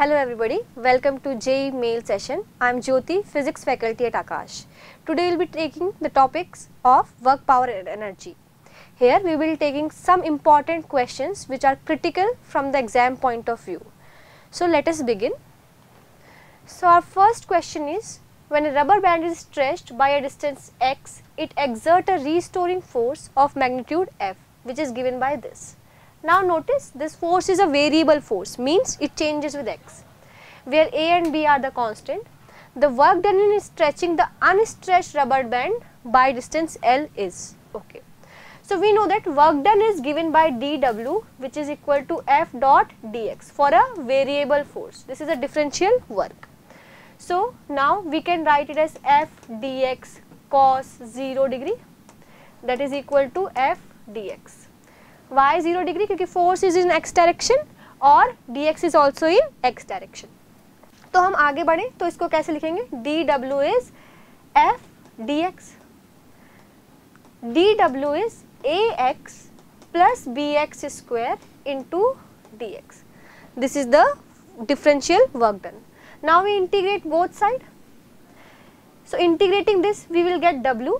Hello everybody, welcome to JEE Mail session. I am Jyoti, Physics faculty at Akash. Today we will be taking the topics of work, power and energy. Here we will be taking some important questions which are critical from the exam point of view. So let us begin. So our first question is, when a rubber band is stretched by a distance x, it exerts a restoring force of magnitude F, which is given by this. Now notice this force is a variable force, means it changes with x, where A and B are the constant. The work done in stretching the unstretched rubber band by distance L is, okay. So we know that work done is given by dW, which is equal to F dot dx for a variable force. This is a differential work. So now we can write it as F dx cos 0 degree, that is equal to F dx. Why 0 degree? क्योंकि force is in x direction और dx is also in x direction. तो हम आगे बढ़े तो इसको कैसे लिखेंगे? dw is f dx. dw is ax plus bx square into dx. This is the differential work done. Now we integrate both sides. So integrating this we will get w,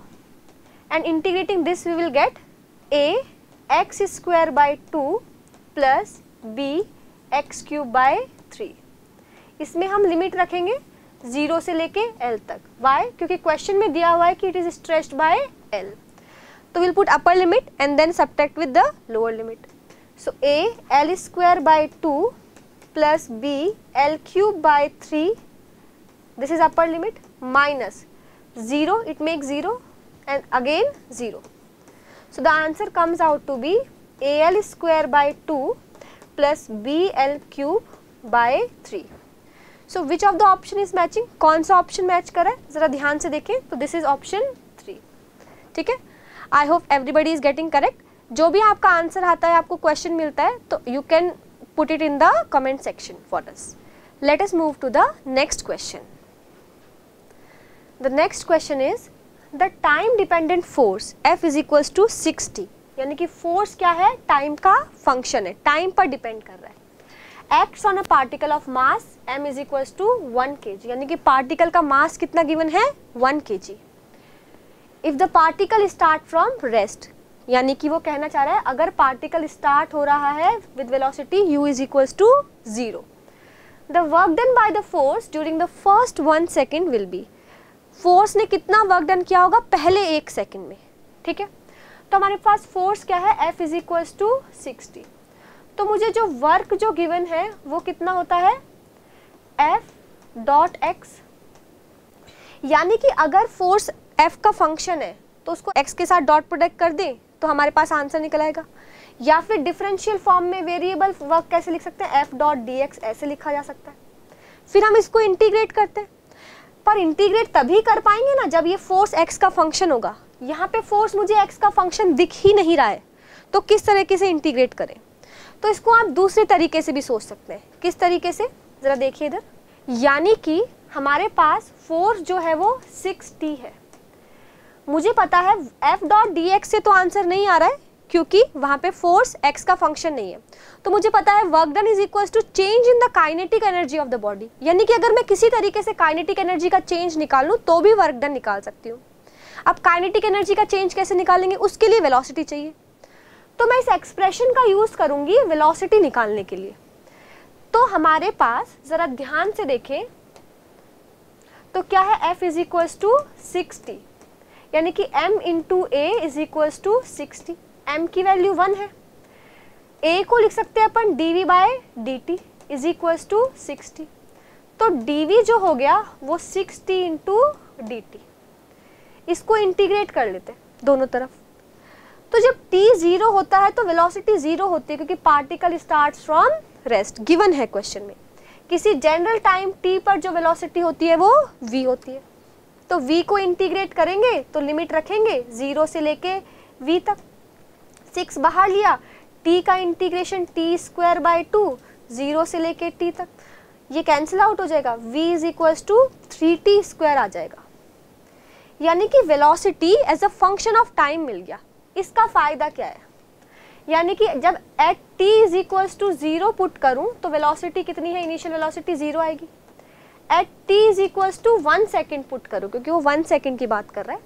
and integrating this we will get a x square by 2 plus b x cube by 3. इसमें हम limit रखेंगे 0 से लेके l तक. Why? क्योंकि question में दिया हुआ है कि it is stretched by l. तो we'll put upper limit and then subtract with the lower limit. So a l square by 2 plus b l cube by 3, this is upper limit, minus 0, it makes 0 and again 0. So the answer comes out to be al square by 2 plus bl cube by 3. So which of the option is matching? कौन सा option match कर रहा है? जरा ध्यान से देखें. तो this is option 3. ठीक है? I hope everybody is getting correct. जो भी आपका आंसर आता है, आपको क्वेश्चन मिलता है, तो you can put it in the comment section for us. Let us move to the next question. The next question is, the time dependent force F is equals to 60. यानी कि force क्या है? Time का function है, time पर depend कर रहा है. Acts on a particle of mass m is equals to 1 kg. यानी कि पार्टिकल का मास कितना गिवन है? 1 kg. If the particle start from rest, यानी कि वो कहना चाह रहा है अगर पार्टिकल स्टार्ट हो रहा है with velocity u is equals to 0, the work done by the force during the first 1 second will be. Force ने कितना वर्क डन किया होगा पहले 1 सेकेंड में. ठीक है, तो हमारे पास फोर्स क्या है? F is equals to 60. तो मुझे जो वर्क जो गिवन है वो कितना होता है? F dot x. यानी कि अगर फोर्स F का फंक्शन है तो उसको x के साथ डॉट प्रोडक्ट कर दें तो हमारे पास आंसर निकल आएगा. या फिर डिफरेंशियल फॉर्म में वेरिएबल वर्क कैसे लिख सकते हैं? F डॉट dx ऐसे लिखा जा सकता है. फिर हम इसको इंटीग्रेट करते हैं, पर इंटीग्रेट तभी कर पाएंगे ना जब ये फोर्स x का फंक्शन होगा. यहाँ पे फोर्स मुझे x का फंक्शन दिख ही नहीं रहा है, तो किस तरीके से इंटीग्रेट करें? तो इसको आप दूसरे तरीके से भी सोच सकते हैं. किस तरीके से? जरा देखिए इधर. यानी कि हमारे पास फोर्स जो है वो 6t है. मुझे पता है F डॉट dx से तो आंसर नहीं आ रहा है क्योंकि वहाँ पे फोर्स x का फंक्शन नहीं है. तो मुझे पता है work done is equals to change in the kinetic energy of the body. यानी कि अगर मैं किसी तरीके से काइनेटिक एनर्जी का चेंज निकालूं तो भी वर्क डन निकाल सकती हूँ. अब काइनेटिक एनर्जी का चेंज कैसे निकालेंगे? उसके लिए वेलोसिटी चाहिए, तो मैं इस एक्सप्रेशन का यूज करूंगी वेलोसिटी निकालने के लिए. तो हमारे पास जरा ध्यान से देखें तो क्या है? F इज इक्वल्स टू 60, यानी कि m into a is equals to 60. m की वैल्यू 1 है. a को लिख सकते हैं अपन dv by dt is equals to 60. तो dv जो हो गया वो 60 इंटू dt. इसको इंटीग्रेट कर लेते हैं दोनों तरफ. तो जब t 0 होता है तो वेलोसिटी 0 होती है क्योंकि particle starts from rest. Given है क्वेश्चन में. किसी जनरल टाइम t पर जो वेलोसिटी होती है वो v होती है. तो v को इंटीग्रेट करेंगे तो लिमिट रखेंगे 0 से लेके v तक. 6 बाहर लिया, t का इंटीग्रेशन t स्क्वायर बाय 2 0 से लेके t तक. ये कैंसिल आउट हो जाएगा. v is equals to 3t square आ जाएगा. यानी कि velocity as a function of time मिल गया. इसका फायदा क्या है? यानी कि जब at t is equals to 0 put करूं तो वेलोसिटी कितनी है, इनिशियल वेलोसिटी 0 आएगी। At t is equals to 1 second put करूं, क्योंकि वो 1 सेकेंड की बात कर रहा है,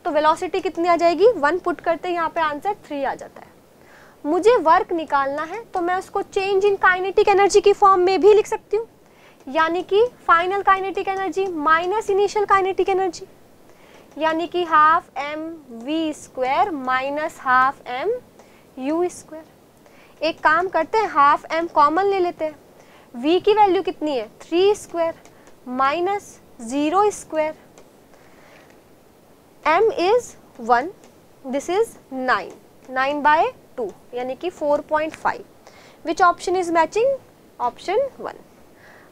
तो वेलोसिटी कितनी आ जाएगी, 1 पुट करते यहाँ पे आंसर 3 आ जाता है। मुझे वर्क निकालना है तो मैं उसको चेंज इन काइनेटिक एनर्जी की फॉर्म में भी लिख सकती हूँ, यानी कि final kinetic energy minus initial kinetic energy, यानी कि half M we square minus half M you square. एक काम करते हैं, हाफ एम कॉमन ले लेते हैं, v की वैल्यू कितनी है 3 square minus 0 square, m is 1, this is 9 by 2 यानी कि 4.5। Which option is matching, option 1।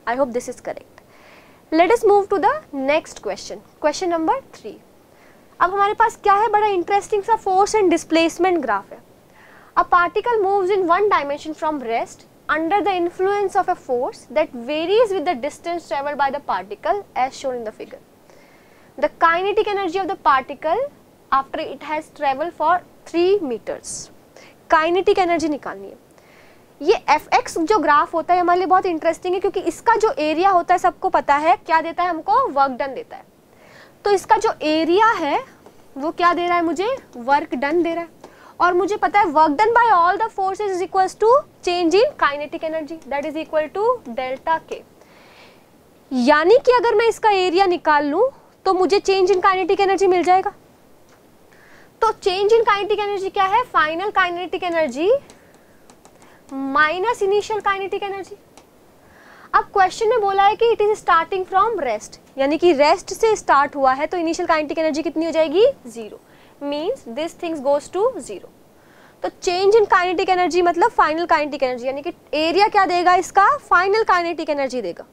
I hope this is correct. Let us move to the next question, question number 3। अब हमारे पास क्या है, बड़ा इंटरेस्टिंग सा फोर्स एंड डिस्प्लेसमेंट ग्राफ है। A particle moves in one dimension from rest under the influence of a force that varies with the distance traveled by the particle as shown in the figure. The kinetic energy of the particle after it has traveled for 3 meters. Kinetic energy निकालनी है। ये fx जो graph होता है हमारे लिए बहुत interesting है, क्योंकि इसका जो एरिया होता है सबको पता है क्या देता है, हमको वर्क डन देता है। तो इसका जो एरिया है वो क्या दे रहा है, मुझे वर्क डन दे रहा है, और मुझे पता है work done by all the forces is equals to change in kinetic energy, that is equal to delta K. यानी कि अगर मैं इसका एरिया निकाल लूं तो मुझे चेंज इन काइनेटिक एनर्जी मिल जाएगा। तो चेंज इन काइनेटिक एनर्जी क्या है, final kinetic energy minus initial kinetic energy. अब क्वेश्चन में बोला है कि it is starting from rest, यानी कि रेस्ट से स्टार्ट हुआ है, तो इनिशियल काइनेटिक एनर्जी कितनी हो जाएगी 0, means this things goes to 0। तो चेंज इन काइनेटिक एनर्जी मतलब फाइनल काइनेटिक एनर्जी, यानी कि एरिया क्या देगा इसका, फाइनल काइनेटिक एनर्जी देगा।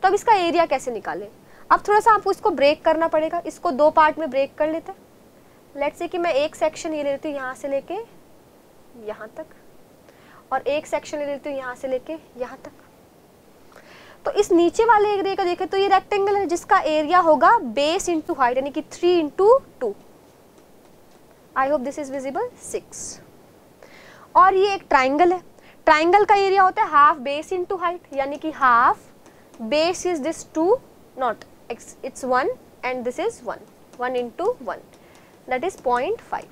तो अब इसका एरिया कैसे निकालें, अब थोड़ा सा आपको इसको ब्रेक करना पड़ेगा, इसको 2 पार्ट में ब्रेक कर लेते हैं। लेट्स से कि मैं एक सेक्शन ये ले लेती हूँ यहाँ से लेके यहाँ तक, और एक सेक्शन ले लेती हूँ यहाँ से लेके यहाँ तक। तो इस नीचे वाले एरिया का देखें तो ये रेक्टेंगल है जिसका एरिया होगा बेस इंटू हाइट, यानी कि 3 into 2। I hope this is visible 6। और ये एक ट्राइंगल है, ट्राइंगल का एरिया होता है हाफ बेस इंटू हाइट, यानी कि half base is this 2, not it's 1 and this is 1 into 1, that is 0.5।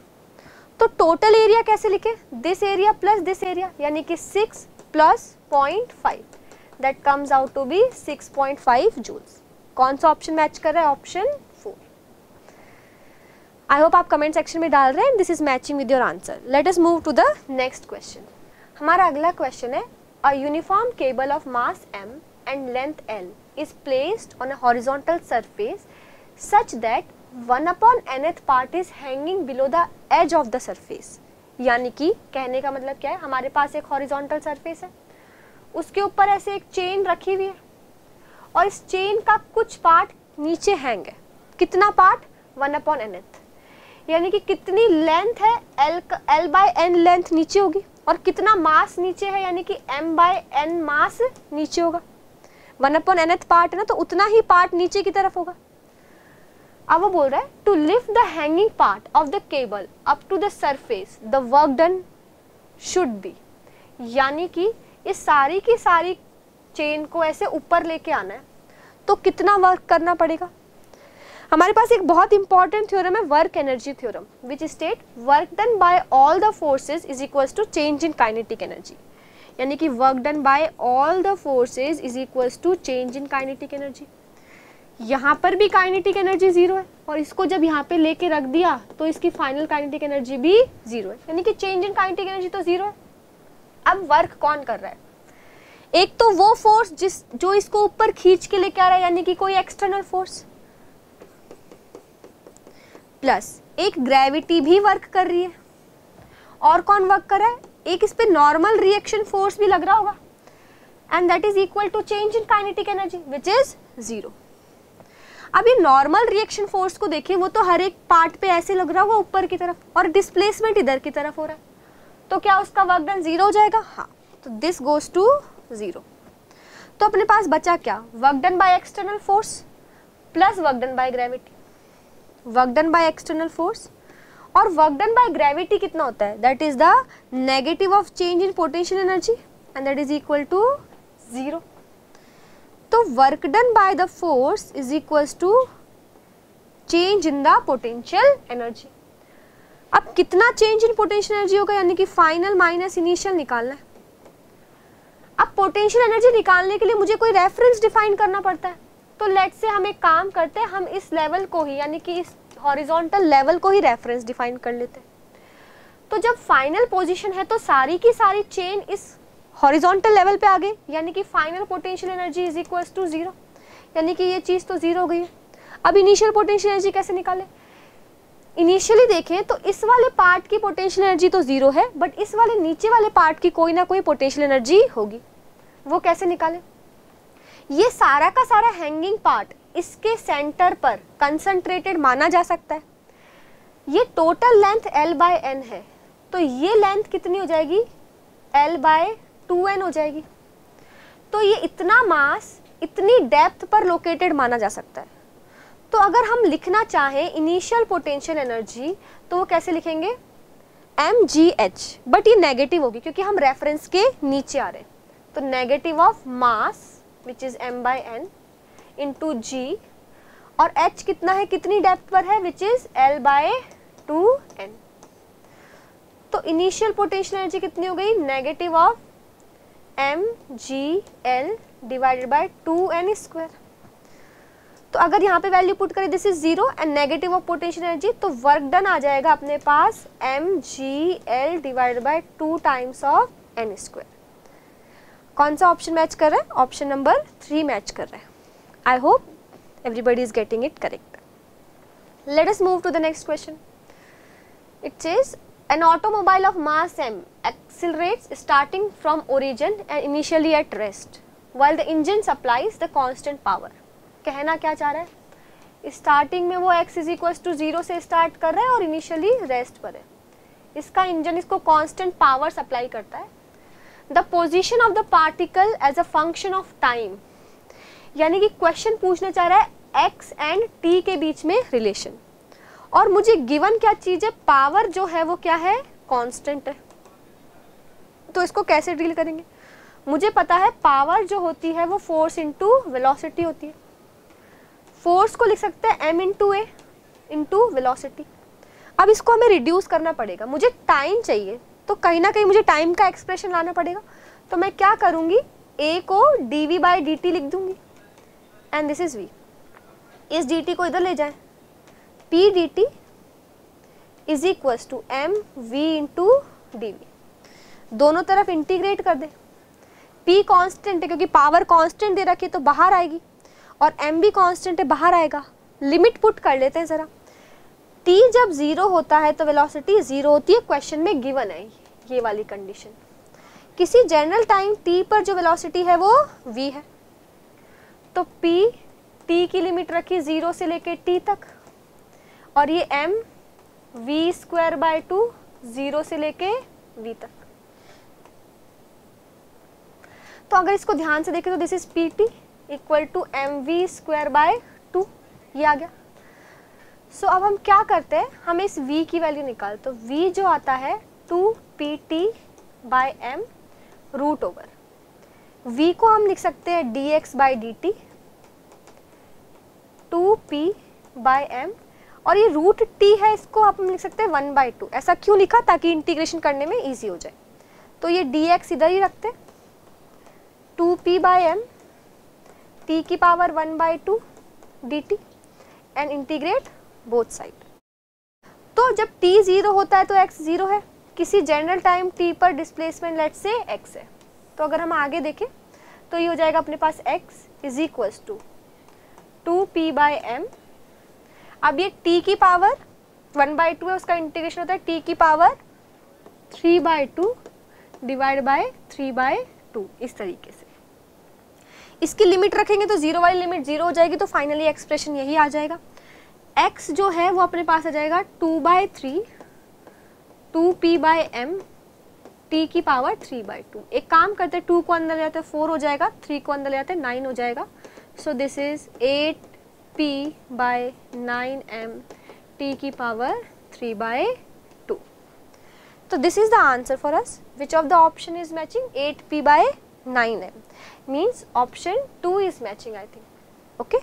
तो टोटल एरिया कैसे लिखे, this area plus this area, यानी कि 6 plus 0.5, that comes out to be 6.5 joules. कौन सा ऑप्शन मैच कर रहा है, ऑप्शन 4। आई होप आप कमेंट सेक्शन में डाल रहे हैं, this is matching with your answer. Let us move to the next question. हमारा अगला क्वेश्चन है, a uniform cable of mass m and length l is placed on a horizontal surface such that 1/nth part is hanging below the edge of the surface। यानी कि कहने का मतलब क्या है, हमारे पास एक हॉरिजॉन्टल सरफेस है, उसके ऊपर ऐसे एक चेन रखी हुई है, और इस चेन का कुछ पार्ट नीचे हैंग है। कितना पार्ट, 1/nth, यानी कि कितनी लेंथ है, l by n लेंथ नीचे होगी, और कितना मास नीचे है, यानी कि m by n मास नीचे होगा। 1/nth पार्ट है ना, तो उतना ही पार्ट नीचे की तरफ होगा। अब वो बोल रहा है to lift the hanging part of the cable up to the surface the work done should be. यानी कि इस सारी की सारी चेन को ऐसे ऊपर लेके आना है, तो कितना वर्क करना पड़ेगा। हमारे पास एक बहुत इंपॉर्टेंट थ्योरम है, work energy theorem, which state work done by all the forces is equals to change in kinetic energy. यानी कि work done by all the forces is equals to change in kinetic energy. यहाँ पर भी kinetic energy 0 है, और इसको जब यहाँ पे लेके रख दिया तो इसकी फाइनल काइनेटिक एनर्जी भी 0 है, यानी कि चेंज इन काइनेटिक एनर्जी तो 0 है। अब वर्क कौन कर रहा है, एक तो वो फोर्स जो इसको ऊपर खींच के लेके आ रहा है, यानी कि कोई एक्सटर्नल फोर्स, प्लस एक ग्रेविटी भी वर्क कर रही है। और कौन वर्क कर रहा है, एक इस पे नॉर्मल रिएक्शन फोर्स भी लग रहा होगा, and that is equal to change in kinetic energy which is 0। अब ये नॉर्मल रिएक्शन फोर्स को देखिए, वो तो हर एक पार्ट पे ऐसे लग रहा होगा ऊपर की तरफ, और डिस्प्लेसमेंट इधर की तरफ हो रहा है, तो क्या उसका वर्क डन 0 हो जाएगा, हाँ, तो दिस गोज टू 0। तो अपने पास बचा क्या, work done by external force plus work done by gravity. Work done by external force और वर्क डन बाय ग्रेविटी कितना होता है, that is the negative of change in potential energy and that is equal to 0। तो work done by the force is equals to change in the potential energy. अब कितना change in potential energy होगा, यानी कि final minus initial निकालना है। अब potential energy निकालने के लिए मुझे कोई रेफरेंस डिफाइन करना पड़ता है। तो लेट्स से हम एक काम करते हैं, हम इस लेवल को ही, यानी कि इस हॉरिजॉन्टल लेवल को ही रेफरेंस डिफाइन कर लेते हैं। तो जब फाइनल पोजीशन है तो सारी की सारी चेन इस हॉरिजॉन्टल लेवल पे आ गई, यानी कि final potential energy is equals to 0, यानी कि ये चीज़ तो 0 हो गई है। अब इनिशियल पोटेंशियल एनर्जी कैसे निकालें? इनिशियली देखें तो इस वाले पार्ट की पोटेंशियल एनर्जी तो 0 है, बट इस वाले नीचे वाले पार्ट की कोई ना कोई पोटेंशियल एनर्जी होगी। वो कैसे निकालें? ये सारा का सारा हैंगिंग पार्ट इसके सेंटर पर कंसंट्रेटेड माना जा सकता है। ये टोटल लेंथ L/N है, तो ये लेंथ कितनी हो जाएगी, L/2N हो जाएगी। तो ये इतना मास इतनी डेप्थ पर लोकेटेड माना जा सकता है। तो अगर हम लिखना चाहें इनिशियल पोटेंशियल एनर्जी तो वो कैसे लिखेंगे, mgh, बट ये नेगेटिव होगी क्योंकि हम रेफरेंस के नीचे आ रहे हैं। तो negative of mass which is m/n into g, और h कितना है, कितनी डेप्थ पर है, विच इज L/2N। तो इनिशियल पोटेंशियल एनर्जी कितनी हो गई, negative of mgl divided by 2n²। तो अगर यहाँ पे वैल्यू पुट करें, this is 0 and negative of potential energy, तो वर्क डन आ जाएगा अपने पास mgl divided by 2 times of n²। कौन सा ऑप्शन मैच कर रहा है, ऑप्शन नंबर 3 मैच कर रहा है। I hope everybody is getting it correct. Let us move to the next question. It says an automobile of mass m accelerates starting from origin and initially at rest while the engine supplies the constant power. कहना क्या चाह रहा है, starting में वो x is equal to 0 से start कर रहा है और इनिशियली रेस्ट पर है। इसका इंजन इसको कांस्टेंट पावर सप्लाई करता है। The position of the particle as a function of time, यानी कि क्वेश्चन पूछना चाह रहा है x एंड t के बीच में रिलेशन, और मुझे गिवन क्या चीज है, पावर जो है वो क्या है, कांस्टेंट है। तो इसको कैसे डील करेंगे, मुझे पता है पावर जो होती है वो फोर्स इंटू वेलोसिटी होती है। फोर्स को लिख सकते हैं m इंटू ए इंटू वेलोसिटी। अब इसको हमें रिड्यूस करना पड़ेगा, मुझे टाइम चाहिए, तो कहीं ना कहीं मुझे टाइम का एक्सप्रेशन लाना पड़ेगा। तो मैं क्या करूंगी, a को dv/dt लिख दूंगी एंड दिस इज v। इस dt को इधर ले जाएं, p dt is equals to m v into dv। दोनों तरफ इंटीग्रेट कर दें। p कांस्टेंट है क्योंकि पावर कांस्टेंट दे रखी है तो बाहर आएगी, और m भी कांस्टेंट है, बाहर आएगा। लिमिट पुट कर लेते हैं जरा। t जब 0 होता है तो वेलोसिटी 0 होती है, क्वेश्चन में गिवन है ये वाली कंडीशन। किसी जनरल टाइम t पर जो वेलोसिटी है वो v है, तो p t की लिमिट रखी 0 से लेके t तक, और ये m v²/2 0 से लेके v तक। तो अगर इसको ध्यान से देखें तो this is pt equal to mv²/2, ये आ गया। सो अब हम क्या करते हैं, हम इस v की वैल्यू निकाल, तो v जो आता है 2pt/m रूट ओवर। v को हम लिख सकते हैं dx/dt 2p/m, और ये रूट t है, इसको हम लिख सकते हैं 1/2। ऐसा क्यों लिखा, ताकि इंटीग्रेशन करने में इजी हो जाए। तो ये dx इधर ही रखते हैं, 2p/m t की power 1/2 dt and integrate both side. तो जब t 0 होता है तो x 0 है, किसी जनरल टाइम t पर डिस्प्लेसमेंट लेट्स से x है। तो अगर हम आगे देखें तो ये हो जाएगा अपने पास x is equals to 2p/m। अब ये t की पावर 1/2 है, उसका इंटीग्रेशन होता है t की पावर 3/2 डिवाइड बाय 3/2, इस तरीके से। इसकी लिमिट रखेंगे तो 0 वाली लिमिट 0 हो जाएगी, तो फाइनली एक्सप्रेशन यही आ जाएगा। x जो है वो अपने पास आ जाएगा 2/3 2p/m t की पावर 3/2। एक काम करते हैं, 2 को अंदर ले जाते हैं 4 हो जाएगा, 3 को अंदर ले जाते हैं 9 हो जाएगा। So this is 8p/9m t की power 3/2. So this is the answer for us. Which of the option is matching? 8p/9m. Means option 2 is matching, I think. Okay.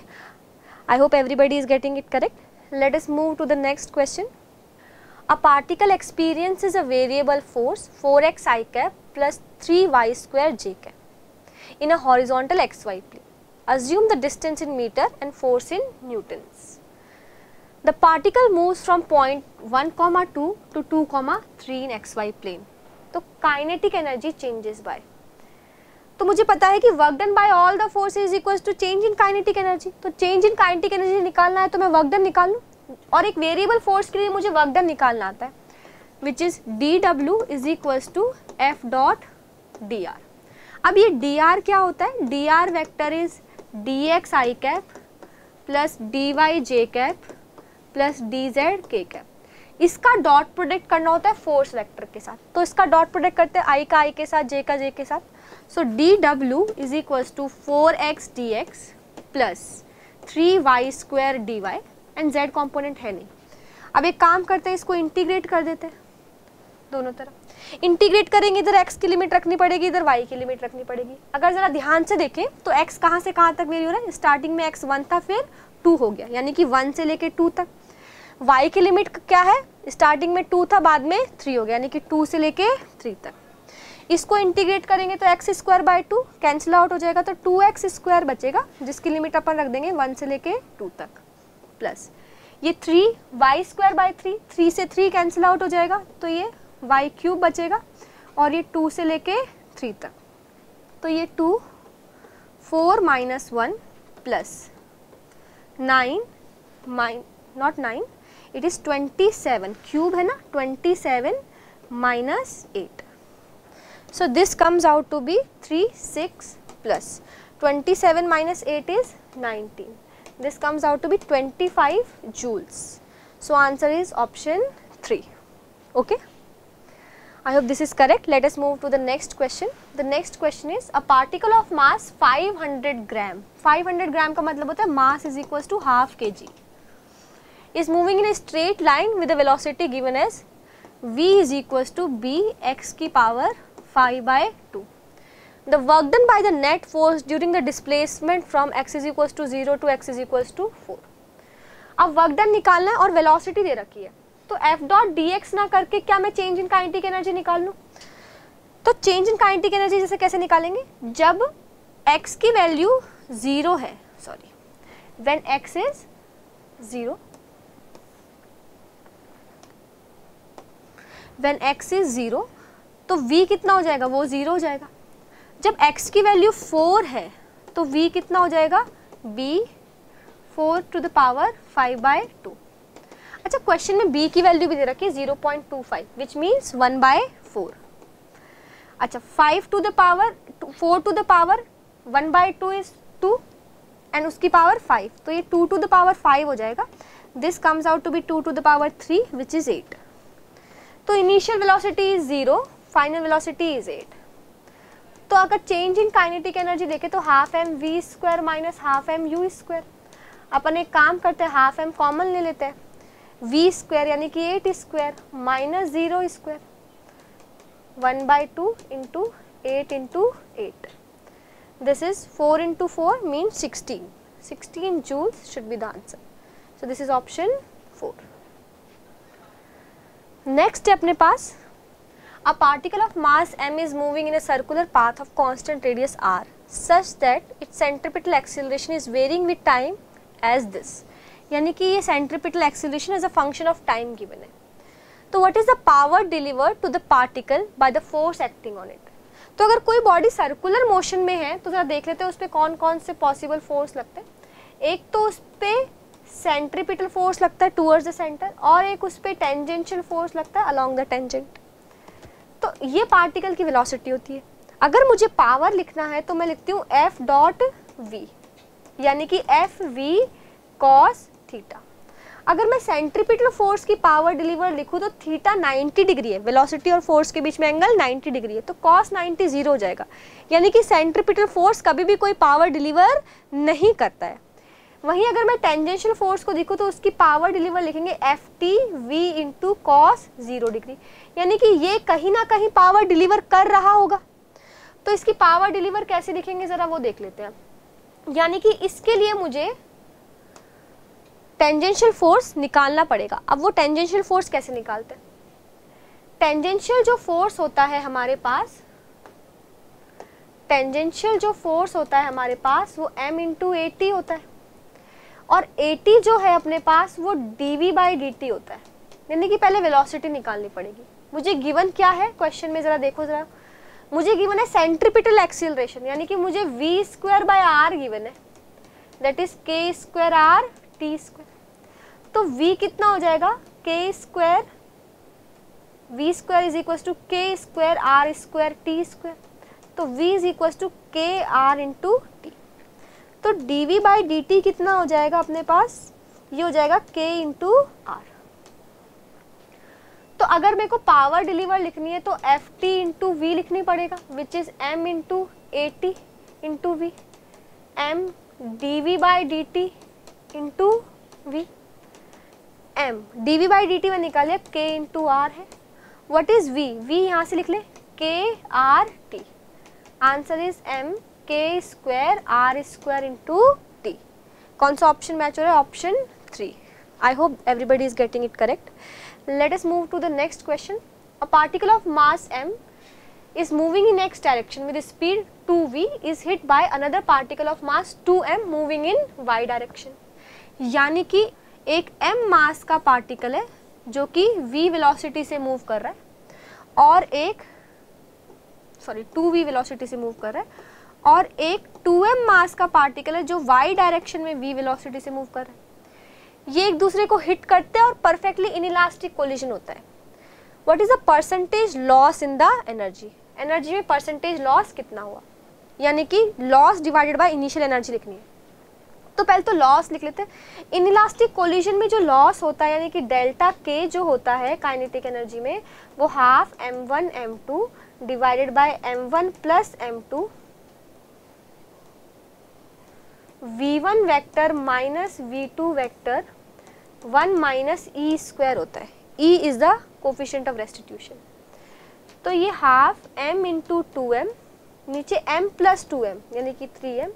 I hope everybody is getting it correct. Let us move to the next question. A particle experiences a variable force 4x I cap plus 3y square j cap in a horizontal xy plane. Assume the distance in meter and force in newtons. The particle moves from point 1, 2 to 2, 3 in xy plane. तो kinetic energy changes by, तो मुझे पता है कि work done by all the forces equals to change in kinetic energy. तो change in kinetic energy निकालना है तो मैं वर्क डन निकाल लूँ, और एक वेरिएबल फोर्स के लिए मुझे वर्क डन निकालना आता है, which is dw is equals to f dot dr. अब ये dr क्या होता है? dr vector is dx i cap plus dy j cap plus dz k cap. इसका डॉट प्रोडक्ट करना होता है फोर्स वेक्टर के साथ, तो इसका डॉट प्रोडक्ट करते हैं i का i के साथ, j का j के साथ. So dw is equals to 4x dx plus 3y square dy and z component है नहीं. अब एक काम करते हैं, इसको इंटीग्रेट कर देते हैं दोनों तरफ. इंटीग्रेट करेंगे, इधर x की लिमिट रखनी पड़ेगी, इधर y की लिमिट रखनी पड़ेगी. अगर जरा ध्यान से देखें तो x कहाँ से कहाँ तक वेरी हो रहा है? स्टार्टिंग में x 1 था, फिर 2 हो गया, यानी कि 1 से लेके 2 तक. y की लिमिट क्या है? स्टार्टिंग में 2 था, बाद में 3 हो गया, यानी कि 2 से लेके 3 तक. इसको इंटीग्रेट करेंगे तो x square by 2 cancel out हो जाएगा, तो 2x स्क्वायर बचेगा, जिसकी लिमिट अपन रख देंगे 1 से लेके 2 तक, प्लस ये 3y स्क्वायर बाय 3 से 3 कैंसिल आउट हो जाएगा, तो ये y क्यूब बचेगा, और ये 2 से लेके 3 तक, तो ये 2 4 minus 1 plus 9 not 9 it is 27, cube है ना, 27 minus 8. So this comes out to be 3, 6 plus 27 minus 8 is 19. This comes out to be 25 joules. So answer is option 3. Okay. I hope this is correct. Let us move to the next question. The next question is a particle of mass 500 gram. 500 gram का मतलब होता है mass is equals to half kg. Is moving in a straight line with a velocity given as v is equals to b x की power 5/2. The work done by the net force during the displacement from x is equals to 0 to x is equals to 4. अब work done निकालना है और velocity दे रखी है, तो f dot dx ना करके क्या मैं चेंज इन काइनेटिक एनर्जी निकाल लूँ? तो चेंज इन काइनेटिक एनर्जी जैसे कैसे निकालेंगे? जब x की वैल्यू 0 है, sorry, when x is 0, when x is 0 तो v कितना हो जाएगा? वो 0 हो जाएगा. जब x की वैल्यू 4 है तो v कितना हो जाएगा? b 4 to the power 5/2. अच्छा, क्वेश्चन में b की वैल्यू भी दे रखी है 0.25 विच मीन्स 1/4. अच्छा, 5 to the power 4 to the power 1/2 is 2 and उसकी पावर 5, तो ये 2 टू द पावर 5 हो जाएगा. This comes out to be 2 to the power 3 which is 8. तो initial velocity is 0, final velocity is 8. तो अगर चेंज इन काइनेटिक एनर्जी देखें तो half M we square minus half M you square. अपन एक काम करते हैं, हाफ एम कॉमन ले लेते हैं, वी स्क्वायर यानी कि 8 square minus 0 square 1/2 into 8 into 8. This is 4 into 4 means 16 joules should be the answer. So this is option 4. Next है अपने पास, a particle of mass m is moving in a circular path of constant radius r such that its centripetal acceleration is varying with time as this. यानी कि ये centripetal acceleration as a function of time given है. तो what is the power delivered to the particle by the force acting on it? तो अगर कोई body circular motion में है तो जरा देख लेते हैं उस पर कौन कौन से पॉसिबल फोर्स लगते हैं. एक तो उस पर सेंट्रीपिटल फोर्स लगता है टूवर्ड्स द सेंटर, और एक उस पर टेंजेंशियल फोर्स लगता है अलोंग द टेंजेंट. तो ये पार्टिकल की वेलोसिटी होती है. अगर मुझे पावर लिखना है तो मैं लिखती हूँ एफ डॉट वी, यानी कि एफ वी कॉस थीटा. अगर मैं सेंट्रीपिटल फोर्स की पावर डिलीवर लिखूँ तो थीटा 90 डिग्री है, वेलोसिटी और फोर्स के बीच में एंगल 90 डिग्री है, तो कॉस 90 0 हो जाएगा. यानी कि सेंट्रीपिटल फोर्स कभी भी कोई पावर डिलीवर नहीं करता है. वहीं अगर मैं टेंजेंशियल फोर्स को देखूँ तो उसकी पावर डिलीवर लिखेंगे FT V into cos 0 degree, यानी कि ये कहीं ना कहीं पावर डिलीवर कर रहा होगा। तो इसकी पावर डिलीवर कैसे लिखेंगे जरा वो देख लेते हैं। यानी कि इसके लिए मुझे टेंजेंशियल फोर्स निकालना पड़ेगा। अब वो टेंजेंशियल फोर्स कैसे निकालते हैं? टेंजेंशियल जो फोर्स होता है हमारे पास, टेंजेंशियल जो फोर्स होता है हमारे पास वो m इंटू AT होता है, और AT जो है अपने पास वो dv बाई dt होता है। यानी कि पहले वेलोसिटी निकालनी पड़ेगी। मुझे गिवन क्या है क्वेश्चन में, जरा देखो जरा, मुझे गिवन है सेंट्रीपिटल एक्सीलरेशन, यानी कि मुझे v square by r given है, that is k square r t square. तो v कितना हो जाएगा, k square, v square is equal to k square r square t square. तो v is equal to k r into t. तो dv by dt कितना हो जाएगा अपने पास, ये हो जाएगा k इंटू आर। तो अगर मेरे को पावर डिलीवर लिखनी है तो ft इंटू वी लिखनी पड़ेगा, which is m into AT into v, m dv by dt into v, m dv by dt में निकालिए k इंटू आर है। व्हाट इज v, v यहाँ से लिख ले k r t, answer is m k square r square into t। कौन सा option match हो रहा है, option 3। I hope everybody is getting it correct. Let us move to the next question. A particle of mass m is moving in x direction with a speed 2v is hit by another particle of mass 2m moving in y direction. यानी कि एक m मास का particle है जो कि v velocity से move कर रहा है, और एक 2v वेलोसिटी से मूव कर रहा है, और एक 2m मास का पार्टिकल है जो y डायरेक्शन में v वेलोसिटी से मूव कर रहा है। ये एक दूसरे को हिट करते हैं और परफेक्टली इनइलास्टिक कोलिजन होता है। What is the percentage loss in the energy, energy में परसेंटेज लॉस कितना हुआ, यानी कि loss divided by initial energy लिखनी है। तो पहले तो लॉस लिख लेते हैं। इनइलास्टिक कोलिजन में जो लॉस होता है यानी कि डेल्टा के जो होता है काइनेटिक एनर्जी में, वो half m1 m2 divided by m1 plus m2 v1 vector minus v2 vector 1 minus E square होता है। E is the coefficient of restitution. तो ये हाफ m इंटू 2m, नीचे m प्लस 2m यानी कि 3m,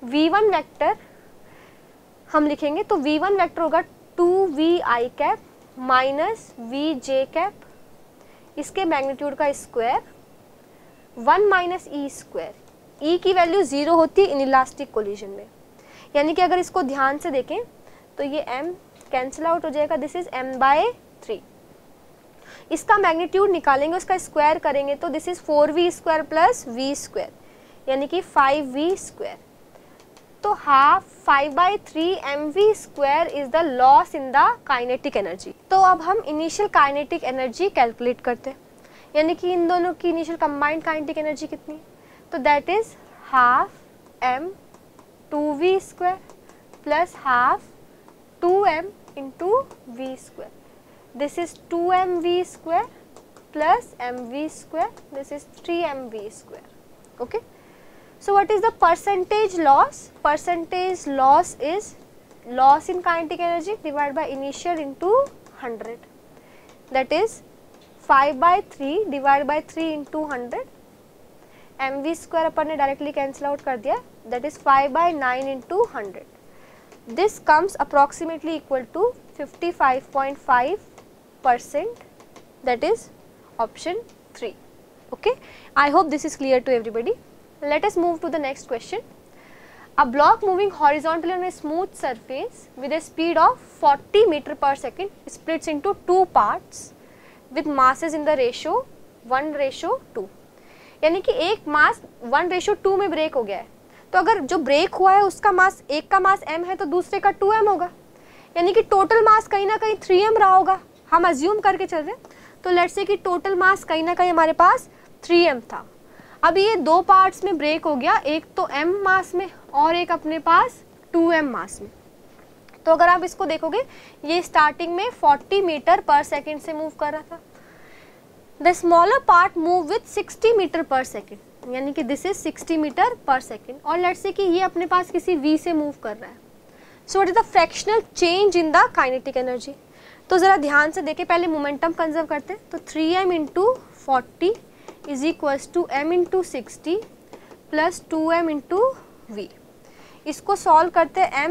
v1 vector हम लिखेंगे तो v1 वेक्टर होगा 2vi cap minus vj cap, इसके मैग्नीट्यूड का स्क्वायर 1 माइनस ई स्क्वायर। ई की वैल्यू 0 होती है इनइलास्टिक कोलिजन में, यानी कि अगर इसको ध्यान से देखें तो ये m कैंसिल आउट हो जाएगा, दिस इज m बाय 3। इसका मैग्नीट्यूड निकालेंगे, उसका स्क्वायर करेंगे तो this is 4v square plus v square यानी कि 5v स्क्वायर। तो half 5/3 mv square is the loss in the kinetic energy. तो अब हम इनिशियल काइनेटिक एनर्जी कैलकुलेट करते हैं, यानी कि इन दोनों की इनिशियल कंबाइंड काइनेटिक एनर्जी कितनी है, तो that is half m 2v square plus half 2m into v square, this is 2mv square plus mv square, this is 3mv square. Okay, so what is the percentage loss? Percentage loss is loss in kinetic energy divided by initial into 100, that is 5/3 divided by 3 into 100, mv square अपन ने directly cancel out कर दिया, that is 5/9 into 100. This comes approximately equal to 55.5%, that is option 3. Okay, I hope this is clear to everybody. Let us move to the next question. A block moving horizontally on a smooth surface with a speed of 40 meter per second splits into two parts with masses in the ratio 1:2. यानी कि एक मास 1:2 में break हो गया है, तो अगर जो ब्रेक हुआ है उसका मास, एक का मास m है तो दूसरे का 2m होगा, यानी कि टोटल मास कहीं ना कहीं 3m रहा होगा, हम अज्यूम करके चल रहे हैं। तो लेट्स से कि टोटल मास कहीं ना कहीं हमारे पास 3m था। अब ये दो पार्ट्स में ब्रेक हो गया, एक तो m मास में और एक अपने पास 2m मास में। तो अगर आप इसको देखोगे, ये स्टार्टिंग में 40 मीटर पर सेकेंड से मूव कर रहा था, the smaller part move with 60 meter per second, यानी कि this is 60 meter per second, और लेट्स से कि ये अपने पास किसी v से मूव कर रहा है, so what is the fractional change in the kinetic energy? तो ज़रा ध्यान से देखें, पहले मोमेंटम कंजर्व करते हैं। तो 3m into 40 is equals to m into 60 plus 2m into v. इसको सॉल्व करते हैं,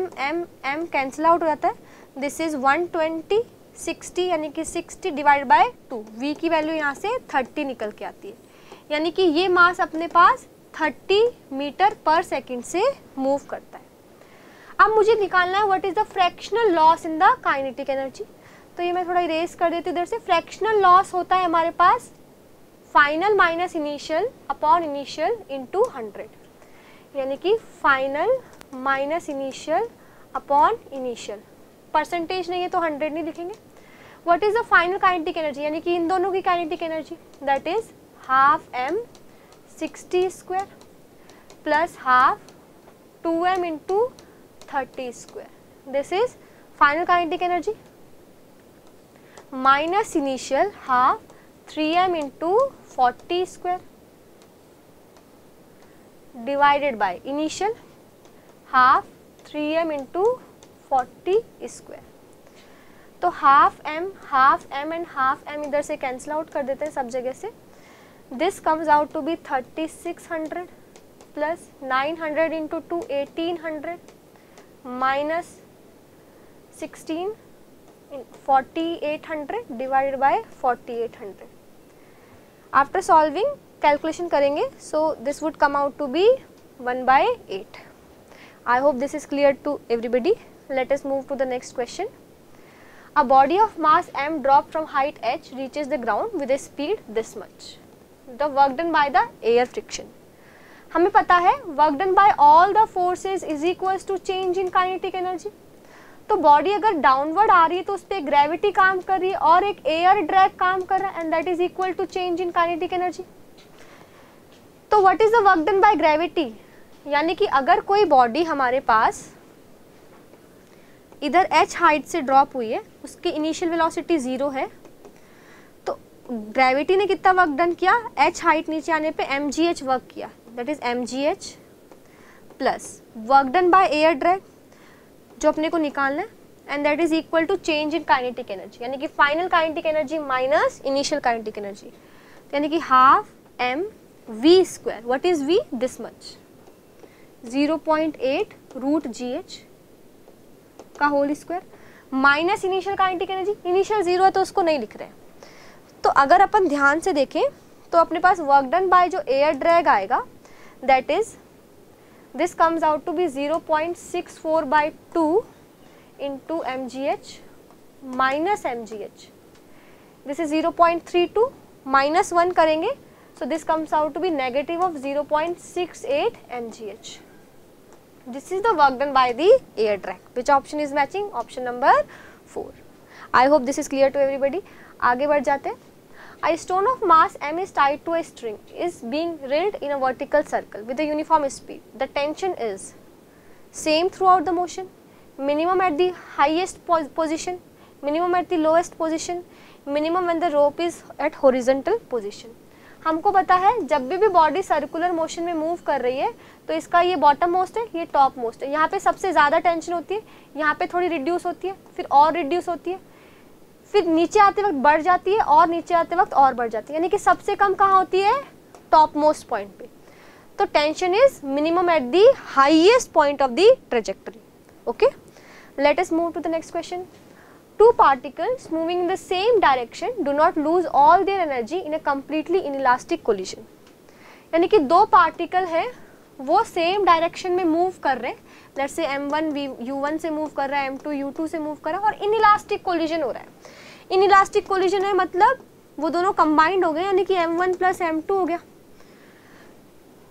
m कैंसिल आउट हो जाता है। दिस इज 120 60 यानी कि 60 डिवाइड बाय 2, v की वैल्यू यहाँ से 30 निकल के आती है, यानी कि ये मास अपने पास 30 मीटर पर सेकेंड से मूव करता है। अब मुझे निकालना है what is the fractional loss in the kinetic energy. तो ये मैं थोड़ा इरेज कर देती हूँ इधर से। फ्रैक्शनल लॉस होता है हमारे पास final minus initial upon initial into 100, यानी कि final minus initial upon initial. Percentage नहीं है तो 100 नहीं लिखेंगे। What is the final kinetic energy, यानी कि इन दोनों की kinetic energy, that is half m 60 square plus half 2m into 30 square. This is final kinetic energy minus initial half 3m into 40 square divided by initial half 3m into 40 square. तो half m and half m इधर से cancel out कर देते हैं सब जगह से। This comes out to be 3600 plus 900 into 2 1800 minus 16 4800 divided by 4800। After solving calculation करेंगे, so this would come out to be 1/8। I hope this is clear to everybody. Let us move to the next question. A body of mass m dropped from height h reaches the ground with a speed this much. The work done by the air friction. हमें पता है work done by all the forces is equals to change in kinetic energy. तो body अगर downward आ रही है तो उस पर ग्रेविटी काम कर रही है और एक एयर ड्रैग काम कर रहा है, and that is equal to change in kinetic energy. तो what is the work done by gravity, यानी कि अगर कोई बॉडी हमारे पास इधर h हाइट से ड्रॉप हुई है, उसकी इनिशियल वेलोसिटी 0 है, तो ग्रेविटी ने कितना वर्क डन किया, h हाइट नीचे आने पे mgh वर्क किया, that is mgh plus work done by air drag जो अपने को निकालना है, and that is equal to change in kinetic energy, यानी कि final kinetic energy minus initial kinetic energy, यानी कि half m v square, what is v, this much 0.8 root GH का whole square minus initial kinetic energy. Initial 0 है तो उसको नहीं लिख रहे हैं। तो अगर अपन ध्यान से देखें तो अपने पास वर्क डन बाय जो एयर ड्रैग आएगा, that is this comes out to be 0.64/2 into mgh minus mgh, this is 0.32 minus 1 करेंगे, so this comes out to be negative of 0.68 mgh. This is the work done by the air drag. Which option is matching? Option number 4. I hope this is clear to everybody. आगे बढ़ जाते हैं। A stone of mass m is tied to a string is being reeled in a vertical circle with a uniform speed. The tension is same throughout the motion, minimum at the highest position, minimum at the lowest position, minimum when the rope is at horizontal position. हमको पता है जब भी body circular motion में move कर रही है तो इसका ये बॉटम मोस्ट है, ये टॉप मोस्ट है। यहाँ पे सबसे ज़्यादा टेंशन होती है, यहाँ पे थोड़ी रिड्यूस होती है, फिर और रिड्यूस होती है, फिर नीचे आते वक्त बढ़ जाती है और नीचे आते वक्त और बढ़ जाती है, यानी कि सबसे कम कहाँ होती है, टॉप मोस्ट पॉइंट पे। तो tension is minimum at the highest point of the trajectory. Okay, let us move to the next question. Two particles moving in the same direction do not lose all their energy in a completely inelastic collision. यानी कि दो particle है वो same direction में move कर रहे हैं, let's say m1 u1 से मूव कर रहा है, m2 u2 से मूव कर रहा है, और इनइलास्टिक कोलिजन हो रहा है। इनइलास्टिक कोलिजन है मतलब वो दोनों कंबाइंड हो गए, यानी कि m1 प्लस m2 हो गया।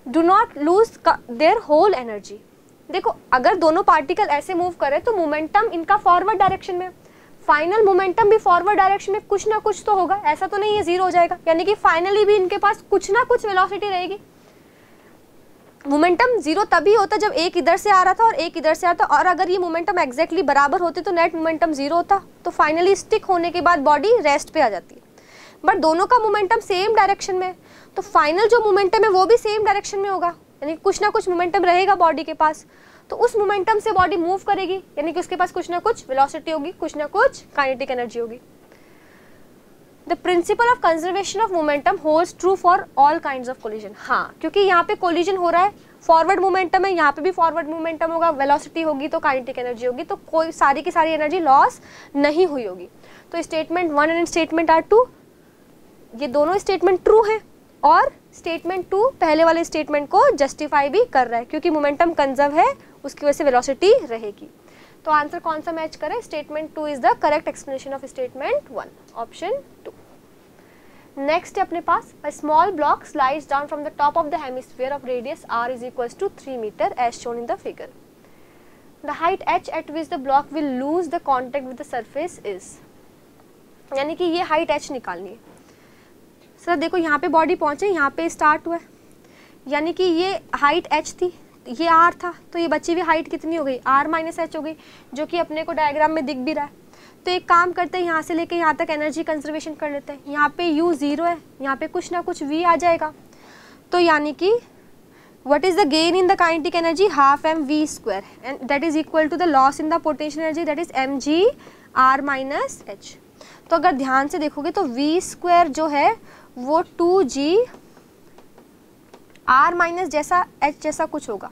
Do not lose their whole energy. देखो अगर दोनों पार्टिकल ऐसे मूव कर रहे हैं तो मोमेंटम इनका फॉरवर्ड डायरेक्शन में, फाइनल मोमेंटम भी फॉरवर्ड डायरेक्शन में कुछ ना कुछ तो होगा, ऐसा तो नहीं है 0 हो जाएगा, यानी कि फाइनली भी इनके पास कुछ ना कुछ वेलोसिटी रहेगी। मोमेंटम 0 तभी होता जब एक इधर से आ रहा था और एक इधर से आ रहा था, और अगर ये मोमेंटम एग्जैक्टली बराबर होते तो नेट मोमेंटम 0 होता, तो फाइनली स्टिक होने के बाद बॉडी रेस्ट पे आ जाती है। बट दोनों का मोमेंटम सेम डायरेक्शन में, तो फाइनल जो मोमेंटम है वो भी सेम डायरेक्शन में होगा, यानी कुछ ना कुछ मोमेंटम रहेगा बॉडी के पास। तो उस मोमेंटम से बॉडी मूव करेगी, यानी कि उसके पास कुछ ना कुछ वेलोसिटी होगी, कुछ ना कुछ काइनेटिक एनर्जी होगी। The principle of conservation of momentum holds true for all kinds of collision. हाँ, क्योंकि यहाँ पे कोलिजन हो रहा है, फॉरवर्ड मोमेंटम है, यहाँ पे भी फॉरवर्ड मोमेंटम होगा, वेलोसिटी होगी तो काइनेटिक एनर्जी होगी, तो कोई सारी की सारी एनर्जी लॉस नहीं हुई होगी। तो statement 1 and statement are true, ये दोनों स्टेटमेंट ट्रू है, और स्टेटमेंट 2 पहले वाले स्टेटमेंट को जस्टिफाई भी कर रहा है, क्योंकि मोमेंटम कंजर्व है, उसकी वजह से वेलोसिटी रहेगी। तो आंसर कौन सा मैच करे? Statement 2 is the correct explanation of statement 1, option 2। Next है अपने पास, a small block slides down from the top of the hemisphere of radius r is equals to 3 meter as shown in the figure. The height h at which the block will lose the contact with the surface is, यानी कि ये height h निकालनी है। Sir देखो यहाँ पे body पहुँचे, यहाँ पे स्टार्ट हुआ है, यानी कि ये हाइट h थी, ये r था, तो ये बची हुई हाइट कितनी हो गई? r माइनस h हो गई, जो कि अपने को डायग्राम में दिख भी रहा है। तो एक काम करते हैं, यहाँ से लेके यहाँ तक एनर्जी कंजर्वेशन कर लेते हैं। यहाँ पे u 0 है, यहाँ पे कुछ ना कुछ v आ जाएगा, तो यानी कि what is the gain in the kinetic energy? half mv square, and that is equal to the loss in the potential energy, that is mg r minus h। तो अगर ध्यान से देखोगे तो v स्क्वायर जो है वो 2g r माइनस जैसा h जैसा कुछ होगा।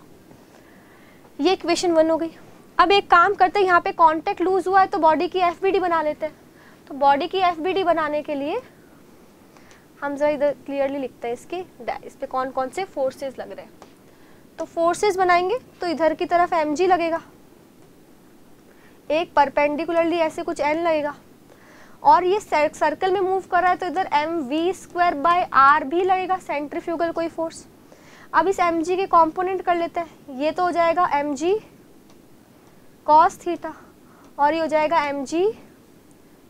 ये इक्वेशन 1 हो गई। अब एक काम करते हैं, यहाँ पे कांटेक्ट लूज हुआ है तो बॉडी की एफबीडी बना लेते हैं। तो बॉडी की एफबीडी बनाने के लिए हम जरा इधर क्लियरली लिखते हैं इस पे कौन कौन से फोर्सेस लग रहे हैं। तो फोर्सेस बनाएंगे तो इधर की तरफ mg लगेगा, एक परपेंडिकुलरली ऐसे कुछ n लगेगा, और ये सर्कल में मूव कर रहा है तो इधर mv स्क्वायर बाय r भी लगेगा, सेंट्रीफ्यूगल कोई फोर्स। अब इस mg के कंपोनेंट कर लेते हैं, ये तो हो जाएगा mg cos थीटा और ये हो जाएगा mg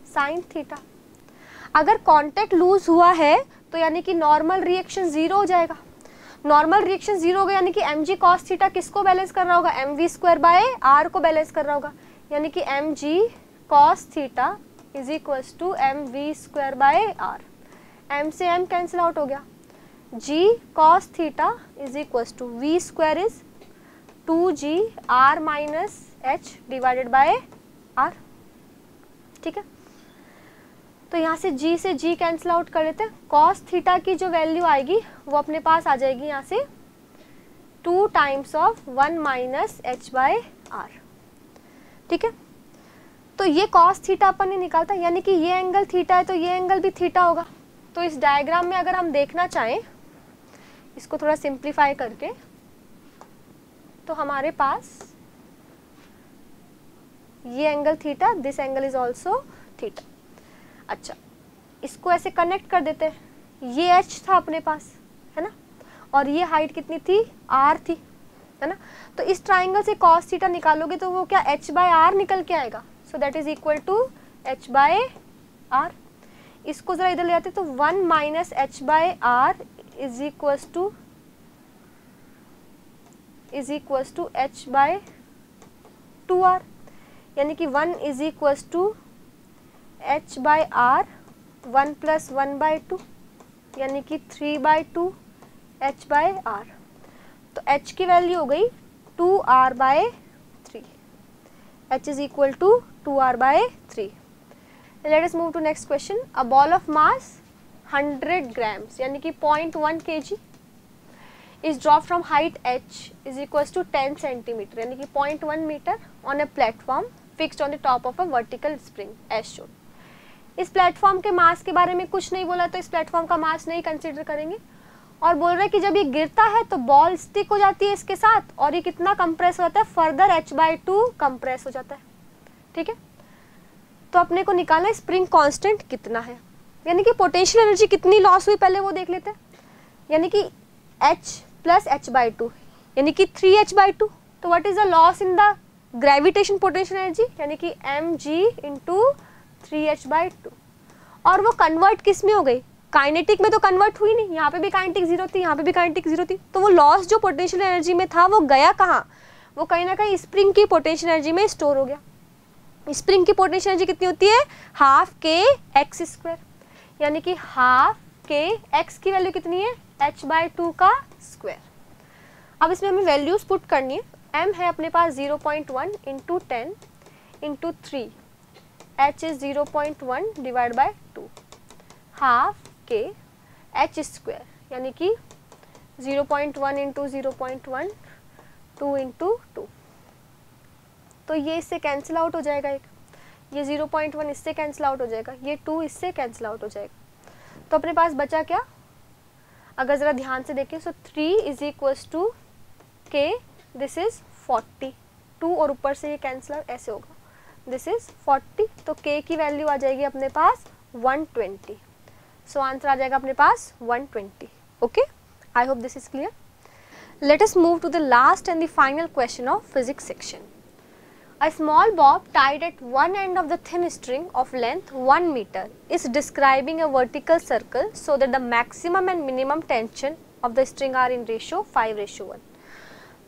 sin थीटा। अगर कांटेक्ट लूज हुआ है तो यानी कि नॉर्मल रिएक्शन 0 हो जाएगा। नॉर्मल रिएक्शन 0 हो गया यानी कि mg cos थीटा किसको बैलेंस कर रहा होगा? mv स्क्वायर बाय r को बैलेंस कर रहा होगा, यानी कि mg cos theta is equals to mv square by r। m से m कैंसिल आउट हो गया, g cos theta is equals to v square is 2g r minus h divided by r। ठीक है, तो यहाँ से g से g cancel out कर लेते हैं। cos थीटा की जो वैल्यू आएगी वो अपने पास आ जाएगी यहाँ से 2 times of 1 minus h by r। ठीक है, तो ये cos थीटा अपन ने निकालता, यानी कि ये एंगल थीटा है तो ये एंगल भी थीटा होगा। तो इस डायग्राम में अगर हम देखना चाहें, इसको थोड़ा सिंप्लीफाई करके, तो हमारे पास ये angle theta, this angle is also theta. अच्छा, इसको ऐसे कनेक्ट कर देते हैं, ये h था अपने पास, है ना, और ये हाइट कितनी थी? r थी, है ना। तो इस ट्राइंगल से cos थीटा निकालोगे तो वो क्या h बाय r निकल के आएगा, so that is equal to h by r। इसको जरा इधर ले आते तो 1 minus h by r is equals to h by 2r, यानी कि 1 is equals to h by r 1 plus 1 by 2, यानी कि 3 बाय 2 h बाय r। तो h की वैल्यू हो गई 2r by 3, h is equal to 2r by 3। Let us move to next question. A ball of mass 100 grams यानी कि 0.1 kg is dropped from height h is equals to 10 centimeter यानी कि 0.1 metre on a platform fixed on the top of a vertical spring as shown। इस platform के मास के बारे में कुछ नहीं बोला तो इस प्लेटफॉर्म का मास नहीं कंसीडर करेंगे, और बोल रहे हैं कि जब ये गिरता है तो बॉल स्टिक हो जाती है इसके साथ और ये कितना कंप्रेस होता है, फर्दर h/2 कंप्रेस हो जाता है। ठीक है, तो अपने को निकालना है स्प्रिंग कांस्टेंट कितना है, यानी कि पोटेंशियल एनर्जी कितनी लॉस हुई पहले वो देख लेते हैं, यानी कि h प्लस h/2 यानी कि 3h/2। तो what is the loss in the gravitation potential energy, यानी कि mg इंटू 3h/2। और वो कन्वर्ट किस में हो गई? काइनेटिक में तो कन्वर्ट हुई नहीं, यहाँ पे भी काइनेटिक 0 थी, यहाँ पे भी काइनेटिक 0 थी, तो वो लॉस जो पोटेंशियल एनर्जी में था वो गया कहाँ? वो कहीं ना कहीं स्प्रिंग की पोटेंशियल एनर्जी में स्टोर हो गया। स्प्रिंग की पोटेंशियल एनर्जी कितनी होती है? हाफ के एक्स स्क्वायर, यानी कि हाफ के एक्स की वैल्यू कितनी है? h/2 का स्क्वायर। अब इसमें हमें वैल्यूज पुट करनी है, m है अपने पास 0.1 into 10 into 3, h is 0.1 divide by 2, half के h स्क्वायर, यानी कि 0.1 इंटू 0.1, 2 इंटू 2, तो ये इससे कैंसिल आउट हो जाएगा, एक ये 0.1 इससे कैंसिल आउट हो जाएगा, ये 2 इससे कैंसिल आउट हो जाएगा, तो अपने पास बचा क्या, अगर ज़रा ध्यान से देखें तो 3 इज इक्वल्स टू के, दिस इज 40, 2 और ऊपर से ये कैंसिल आउट ऐसे होगा, दिस इज 40, तो k की वैल्यू आ जाएगी अपने पास 120, सो आंसर आ जाएगा अपने पास 120. Okay, I hope this is clear. Let us move to the last and the final question of physics section. A small bob tied at one end of the thin string of length 1 meter is describing a vertical circle so that the maximum and minimum tension of the string are in ratio 5:1.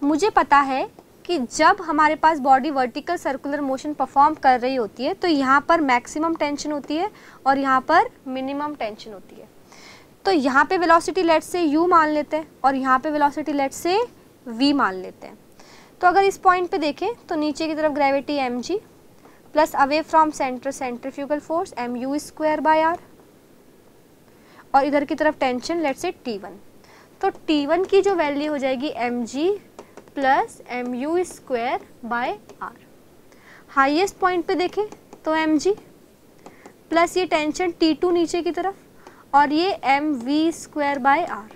मुझे पता है कि जब हमारे पास body vertical circular motion perform कर रही होती है तो यहाँ पर मैक्सिमम टेंशन होती है और यहाँ पर मिनिमम टेंशन होती है. तो यहाँ पे वेलोसिटी लेट से u मान लेते हैं और यहाँ पे वेलोसिटी लेट से v मान लेते हैं. तो अगर इस पॉइंट पे देखें तो नीचे की तरफ gravity mg plus away from centre centrifugal force mu square by r और इधर की तरफ टेंशन लेट से T1. तो T1 की जो वैल्यू हो जाएगी mg plus mu square by r. Highest point पे देखें तो mg प्लस ये टेंशन T2 नीचे की तरफ और ये mv स्क्वायर बाय r,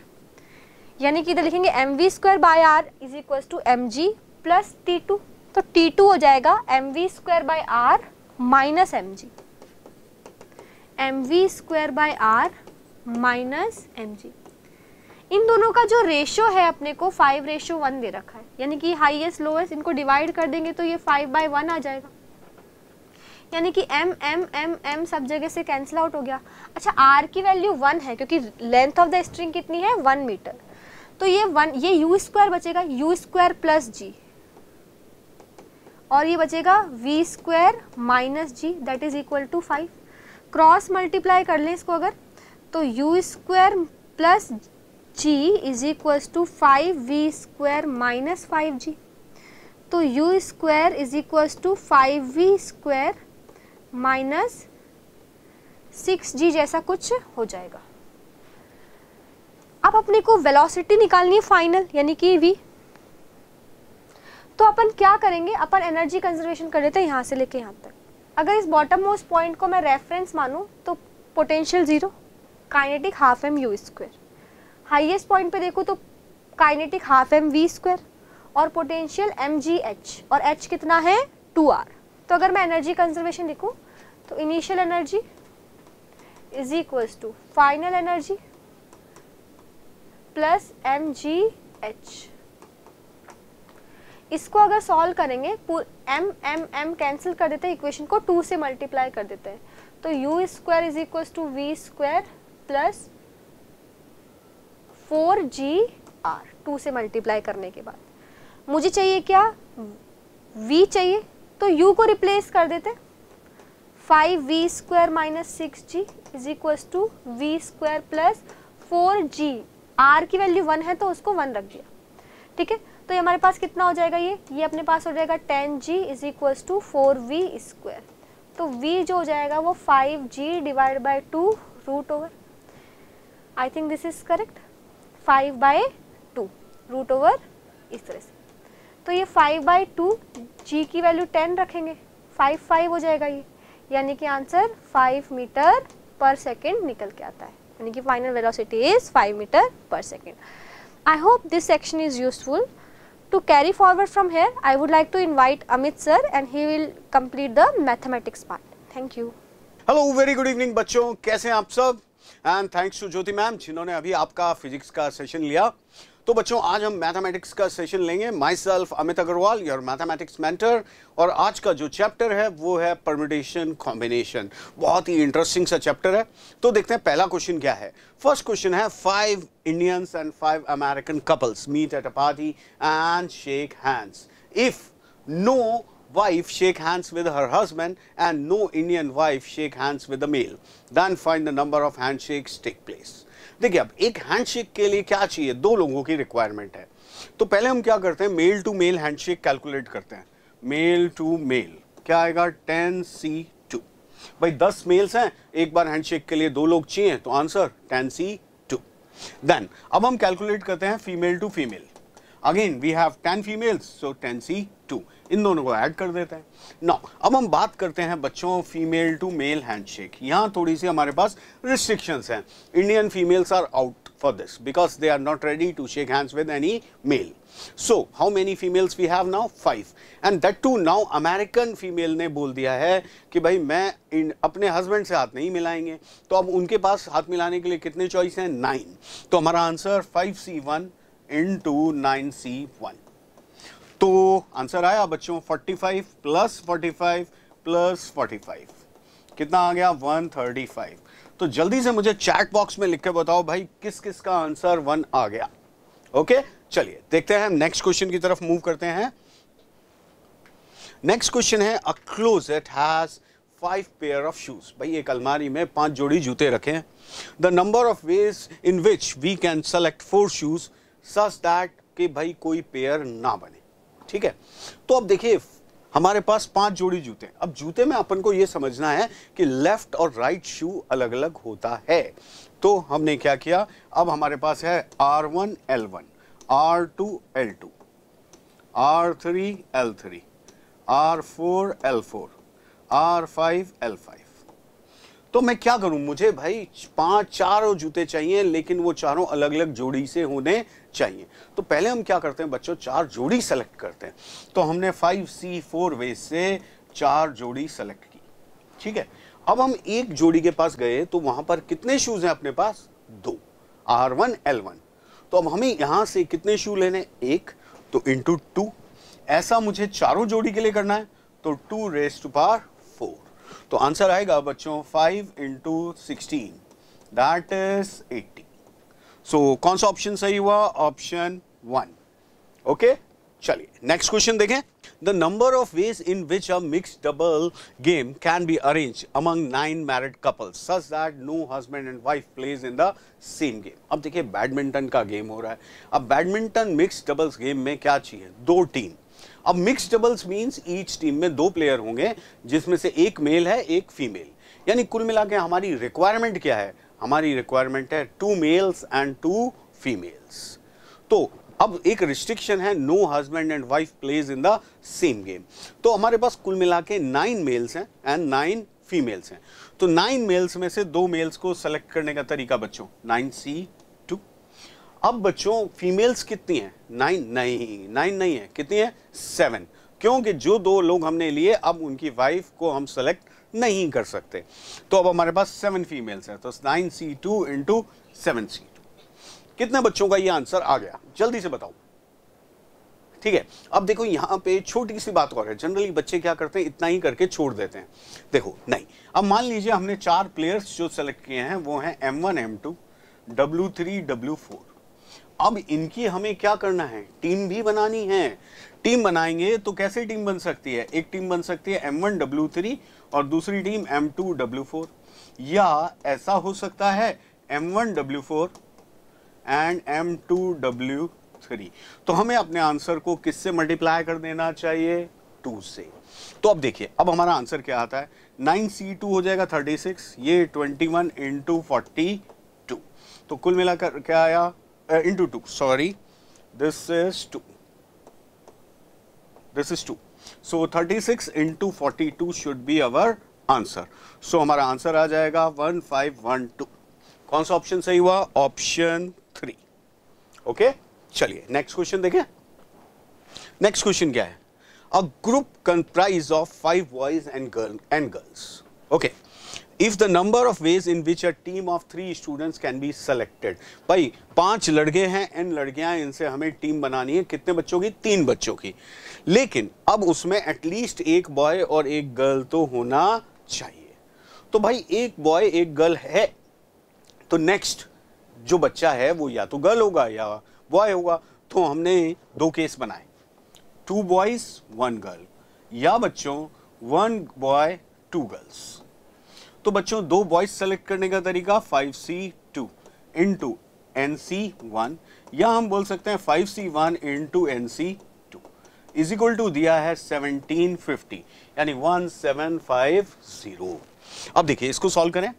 यानी कि इधर लिखेंगे mv square by r is equal to mg plus T2, तो T2 हो जाएगा mv square by r minus mg, mv square by r minus mg. इन दोनों का जो रेशियो है अपने को 5:1 दे रखा है, यानी कि हाईएस्ट लोएस्ट इनको डिवाइड कर देंगे तो ये 5/1 आ जाएगा, यानी कि m m m m सब जगह से कैंसिल आउट हो गया. अच्छा, r की वैल्यू 1 है क्योंकि लेंथ ऑफ द स्ट्रिंग कितनी है 1 मीटर, तो ये u स्क्वायर बचेगा, u स्क्वायर प्लस g और ये बचेगा v square minus g that is equal to 5. Cross multiply कर लें इसको अगर, तो u square plus g is equal to 5v square minus 5g, तो u square is equal to 5v square minus 6g जैसा कुछ हो जाएगा. अब अपने को वेलोसिटी निकालनी है फाइनल, यानी कि v. तो अपन क्या करेंगे, अपन एनर्जी कंजर्वेशन कर लेते हैं यहाँ से लेके यहाँ तक. अगर इस बॉटम मोस्ट पॉइंट को मैं रेफरेंस मानूं तो potential 0, kinetic half m u square. Highest point पे देखो तो kinetic half m v square और पोटेंशियल mg h, और h कितना है 2r. तो अगर मैं एनर्जी कंजर्वेशन लिखूं तो initial energy is equals to final energy plus mgh. इसको अगर सॉल्व करेंगे m कैंसिल कर देते हैं, इक्वेशन को 2 से मल्टीप्लाई कर देते हैं, तो u square is equals to v square plus 4gr. 2 से मल्टीप्लाई करने के बाद मुझे चाहिए क्या, v चाहिए, तो u को रिप्लेस कर देते, 5v square minus 6g is equals to v square plus 4g. r की वैल्यू 1 है तो उसको 1 रख दिया, ठीक है. तो ये हमारे पास कितना हो जाएगा, ये अपने पास हो जाएगा 10g is equals to 4v square. तो v जो हो जाएगा वो 5g divide by 2 root over, I think this is correct, 5/2 root over इस तरह से. तो ये 5/2 g की वैल्यू 10 रखेंगे, 5 हो जाएगा ये, यानी कि आंसर 5 मीटर पर सेकेंड निकल के आता है, यानी कि final velocity is 5 metre per second. I hope this section is useful. To carry forward from here, I would like to invite Amit sir and he will complete the mathematics part. Thank you. Hello, very good evening बच्चों, कैसे हैं आप सब? And thanks to Jyoti ma'am जिन्होंने अभी आपका physics का session लिया. तो बच्चों आज हम मैथमेटिक्स का सेशन लेंगे. Myself Amit Agarwal, your mathematics mentor, और आज का जो चैप्टर है वो है परम्यूटेशन कॉम्बिनेशन. बहुत ही इंटरेस्टिंग सा चैप्टर है. तो देखते हैं पहला क्वेश्चन क्या है. फर्स्ट क्वेश्चन है 5 Indians and 5 American couples meet at a party and shake hands. If no wife shake hands with her husband and no Indian wife shake hands with the male, then find the number of handshakes take place. देखिए अब एक handshake के लिए क्या चाहिए, 2 लोगों की requirement है. तो पहले हम क्या करते हैं, male to male handshake calculate करते हैं। मेल टू मेल क्या आएगा, 10C2। भाई 10 मेल्स हैं, एक बार हैंडशेक के लिए 2 लोग चाहिए, तो आंसर 10C2। देन अब हम कैलकुलेट करते हैं female to female. Again we have 10 females, so 10C2, इन दोनों को ऐड कर देते हैं। नाउ अब हम बात करते हैं बच्चों फीमेल टू मेल हैंडशेक। यहाँ थोड़ी सी हमारे पास रिस्ट्रिक्शंस हैं। Indian females are out for this because they are not ready to shake hands with any male. So how many females we have now, 5, and that too now American female ने बोल दिया है कि भाई मैं अपने husband से हाथ नहीं मिलाएंगे, तो अब उनके पास हाथ मिलाने के लिए कितने चॉइस हैं, 9। तो हमारा आंसर 5C1 into 9C1। तो आंसर आया बच्चों 45 प्लस 45 प्लस 45 कितना आ गया, 135। तो जल्दी से मुझे चैट बॉक्स में लिख के बताओ भाई किस किस का आंसर 1 आ गया। ओके चलिए देखते हैं, नेक्स्ट क्वेश्चन की तरफ मूव करते हैं। नेक्स्ट क्वेश्चन है, a closet has 5 pair of shoes. भाई एक अलमारी में 5 जोड़ी जूते रखे हैं। The number of ways in which we can select 4 shoes such that कि भाई कोई पेयर ना बने। ठीक है, तो अब देखिए हमारे पास 5 जोड़ी जूते। अब जूते में अपन को यह समझना है कि लेफ्ट और राइट शू अलग अलग होता है। तो हमने क्या किया, अब हमारे पास है R1 L1, R2 L2, R3 L3, R4 L4, R5 L5। तो मैं क्या करूं, मुझे भाई 4 जूते चाहिए, लेकिन वो चारों अलग अलग जोड़ी से होने चाहिए। तो पहले हम क्या करते हैं बच्चों, 4 जोड़ी सेलेक्ट करते हैं। तो हमने 5C4 वे से 4 जोड़ी सेलेक्ट की। ठीक है, अब हम एक जोड़ी के पास गए तो वहां पर कितने शूज हैं अपने पास, 2, R1 L1। तो अब हमें यहां से कितने शू लेने, 1, तो इंटू 2। ऐसा मुझे चारों जोड़ी के लिए करना है, तो 2 रेज़ टू पावर 4। तो आंसर आएगा बच्चों 5 into 16, दैट इज 80। सो कौन सा ऑप्शन सही हुआ, ऑप्शन 1। ओके चलिए नेक्स्ट क्वेश्चन देखें। The number of ways in which a mixed double game can be arrange among 9 married couples such that no husband and wife plays in the same game. अब देखिए badminton का game हो रहा है। अब badminton mixed doubles game में क्या चाहिए, 2 टीम। अब mixed doubles means each team में 2 प्लेयर होंगे, जिसमें से एक मेल है एक फीमेल। यानी कुल मिला के हमारी रिक्वायरमेंट क्या है, हमारी रिक्वायरमेंट है 2 मेल्स एंड 2 फीमेल्स। तो अब एक रिस्ट्रिक्शन है, no husband and wife plays in the same game. तो हमारे पास कुल मिला के 9 मेल्स हैं एंड 9 फीमेल्स हैं। तो 9 मेल्स में से 2 मेल्स को सेलेक्ट करने का तरीका बच्चों 9C2। अब बच्चों फीमेल्स कितनी हैं, 9 नहीं है, कितनी है, 7। क्योंकि जो 2 लोग हमने लिए अब उनकी वाइफ को हम सेलेक्ट नहीं कर सकते। तो अब हमारे पास 7 फीमेल्स हैं, तो 9C2 into 7C2। कितने बच्चों का ये आंसर आ गया, जल्दी से बताओ। ठीक है, अब देखो यहां पे छोटी सी बात और है, जनरली बच्चे क्या करते हैं, इतना ही करके छोड़ देते हैं। देखो नहीं, अब मान लीजिए हमने 4 प्लेयर्स जो सेलेक्ट किए हैं वो हैं M1 M2 W3 W4। अब इनकी हमें क्या करना है, टीम भी बनानी है। टीम बनाएंगे तो कैसे टीम बन सकती है, एक टीम बन सकती है M1 W3 और दूसरी टीम M2 W4, या ऐसा हो सकता है M1 W4 and M2 W3। तो हमें अपने आंसर को किससे मल्टीप्लाई कर देना चाहिए, 2 से। तो अब देखिए अब हमारा आंसर क्या आता है, 9C2 हो जाएगा 36, ये 21 into 42। तो कुल मिलाकर क्या आया, into 2, sorry, this is 2, so 36 into 42 should be our answer। so हमारा आंसर आ जाएगा 1512। कौन सा ऑप्शन सही हुआ, ऑप्शन 3। ओके चलिए नेक्स्ट क्वेश्चन देखें। नेक्स्ट क्वेश्चन क्या है, a group comprise of 5 boys and girls. Okay, if the number of ways in which a team of 3 students can be selected। भाई 5 लड़के हैं एंड लड़कियां, इनसे हमें टीम बनानी है, कितने बच्चों की, 3 बच्चों की। लेकिन अब उसमें एटलीस्ट एक बॉय और एक गर्ल तो होना चाहिए। तो भाई एक बॉय एक गर्ल है, तो नेक्स्ट जो बच्चा है वो या तो गर्ल होगा या बॉय होगा। तो हमने 2 केस बनाए, 2 बॉयज 1 गर्ल, या बच्चों 1 बॉय 2 गर्ल्स। तो बच्चों 2 बॉयज सेलेक्ट करने का तरीका 5C2 into NC1 या हम बोल सकते हैं 5C1 into NC2 is equal to दिया है 1750 यानी 1750। अब देखिए इसको सॉल्व करें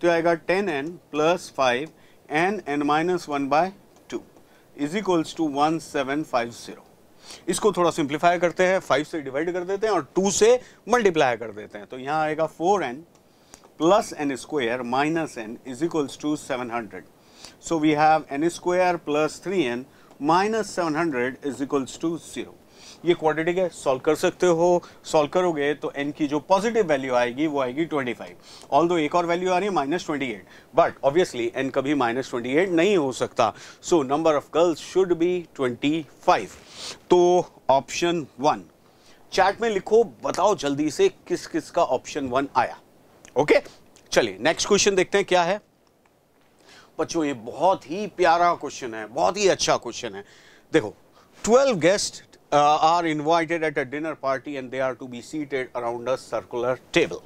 तो आएगा 10n plus 5 n minus 1 by 2 is equals to 1750। इसको थोड़ा सिंप्लीफाई करते हैं, 5 से डिवाइड कर देते हैं और 2 से मल्टीप्लाई कर देते हैं, तो यहाँ आएगा 4n plus n square minus n is equals to 700। So we have n square plus 3n minus 700 is equals to 0। ये क्वाड्रेटिक है, सॉल्व कर सकते हो, सॉल्व करोगे तो n की जो पॉजिटिव वैल्यू आएगी वो आएगी 25। ऑल्दो एक और वैल्यू आ रही है -28, बट ऑब्वियसली n कभी -28 नहीं हो सकता, so number of girls should be 25। तो ऑप्शन 1 चैट में लिखो, बताओ जल्दी से किस किस का ऑप्शन 1 आया। ओके चलिए नेक्स्ट क्वेश्चन देखते हैं क्या है बच्चों। ये बहुत ही प्यारा क्वेश्चन है, बहुत ही अच्छा क्वेश्चन है। देखो 12 guest are invited at a dinner party and they are to be seated around a circular table.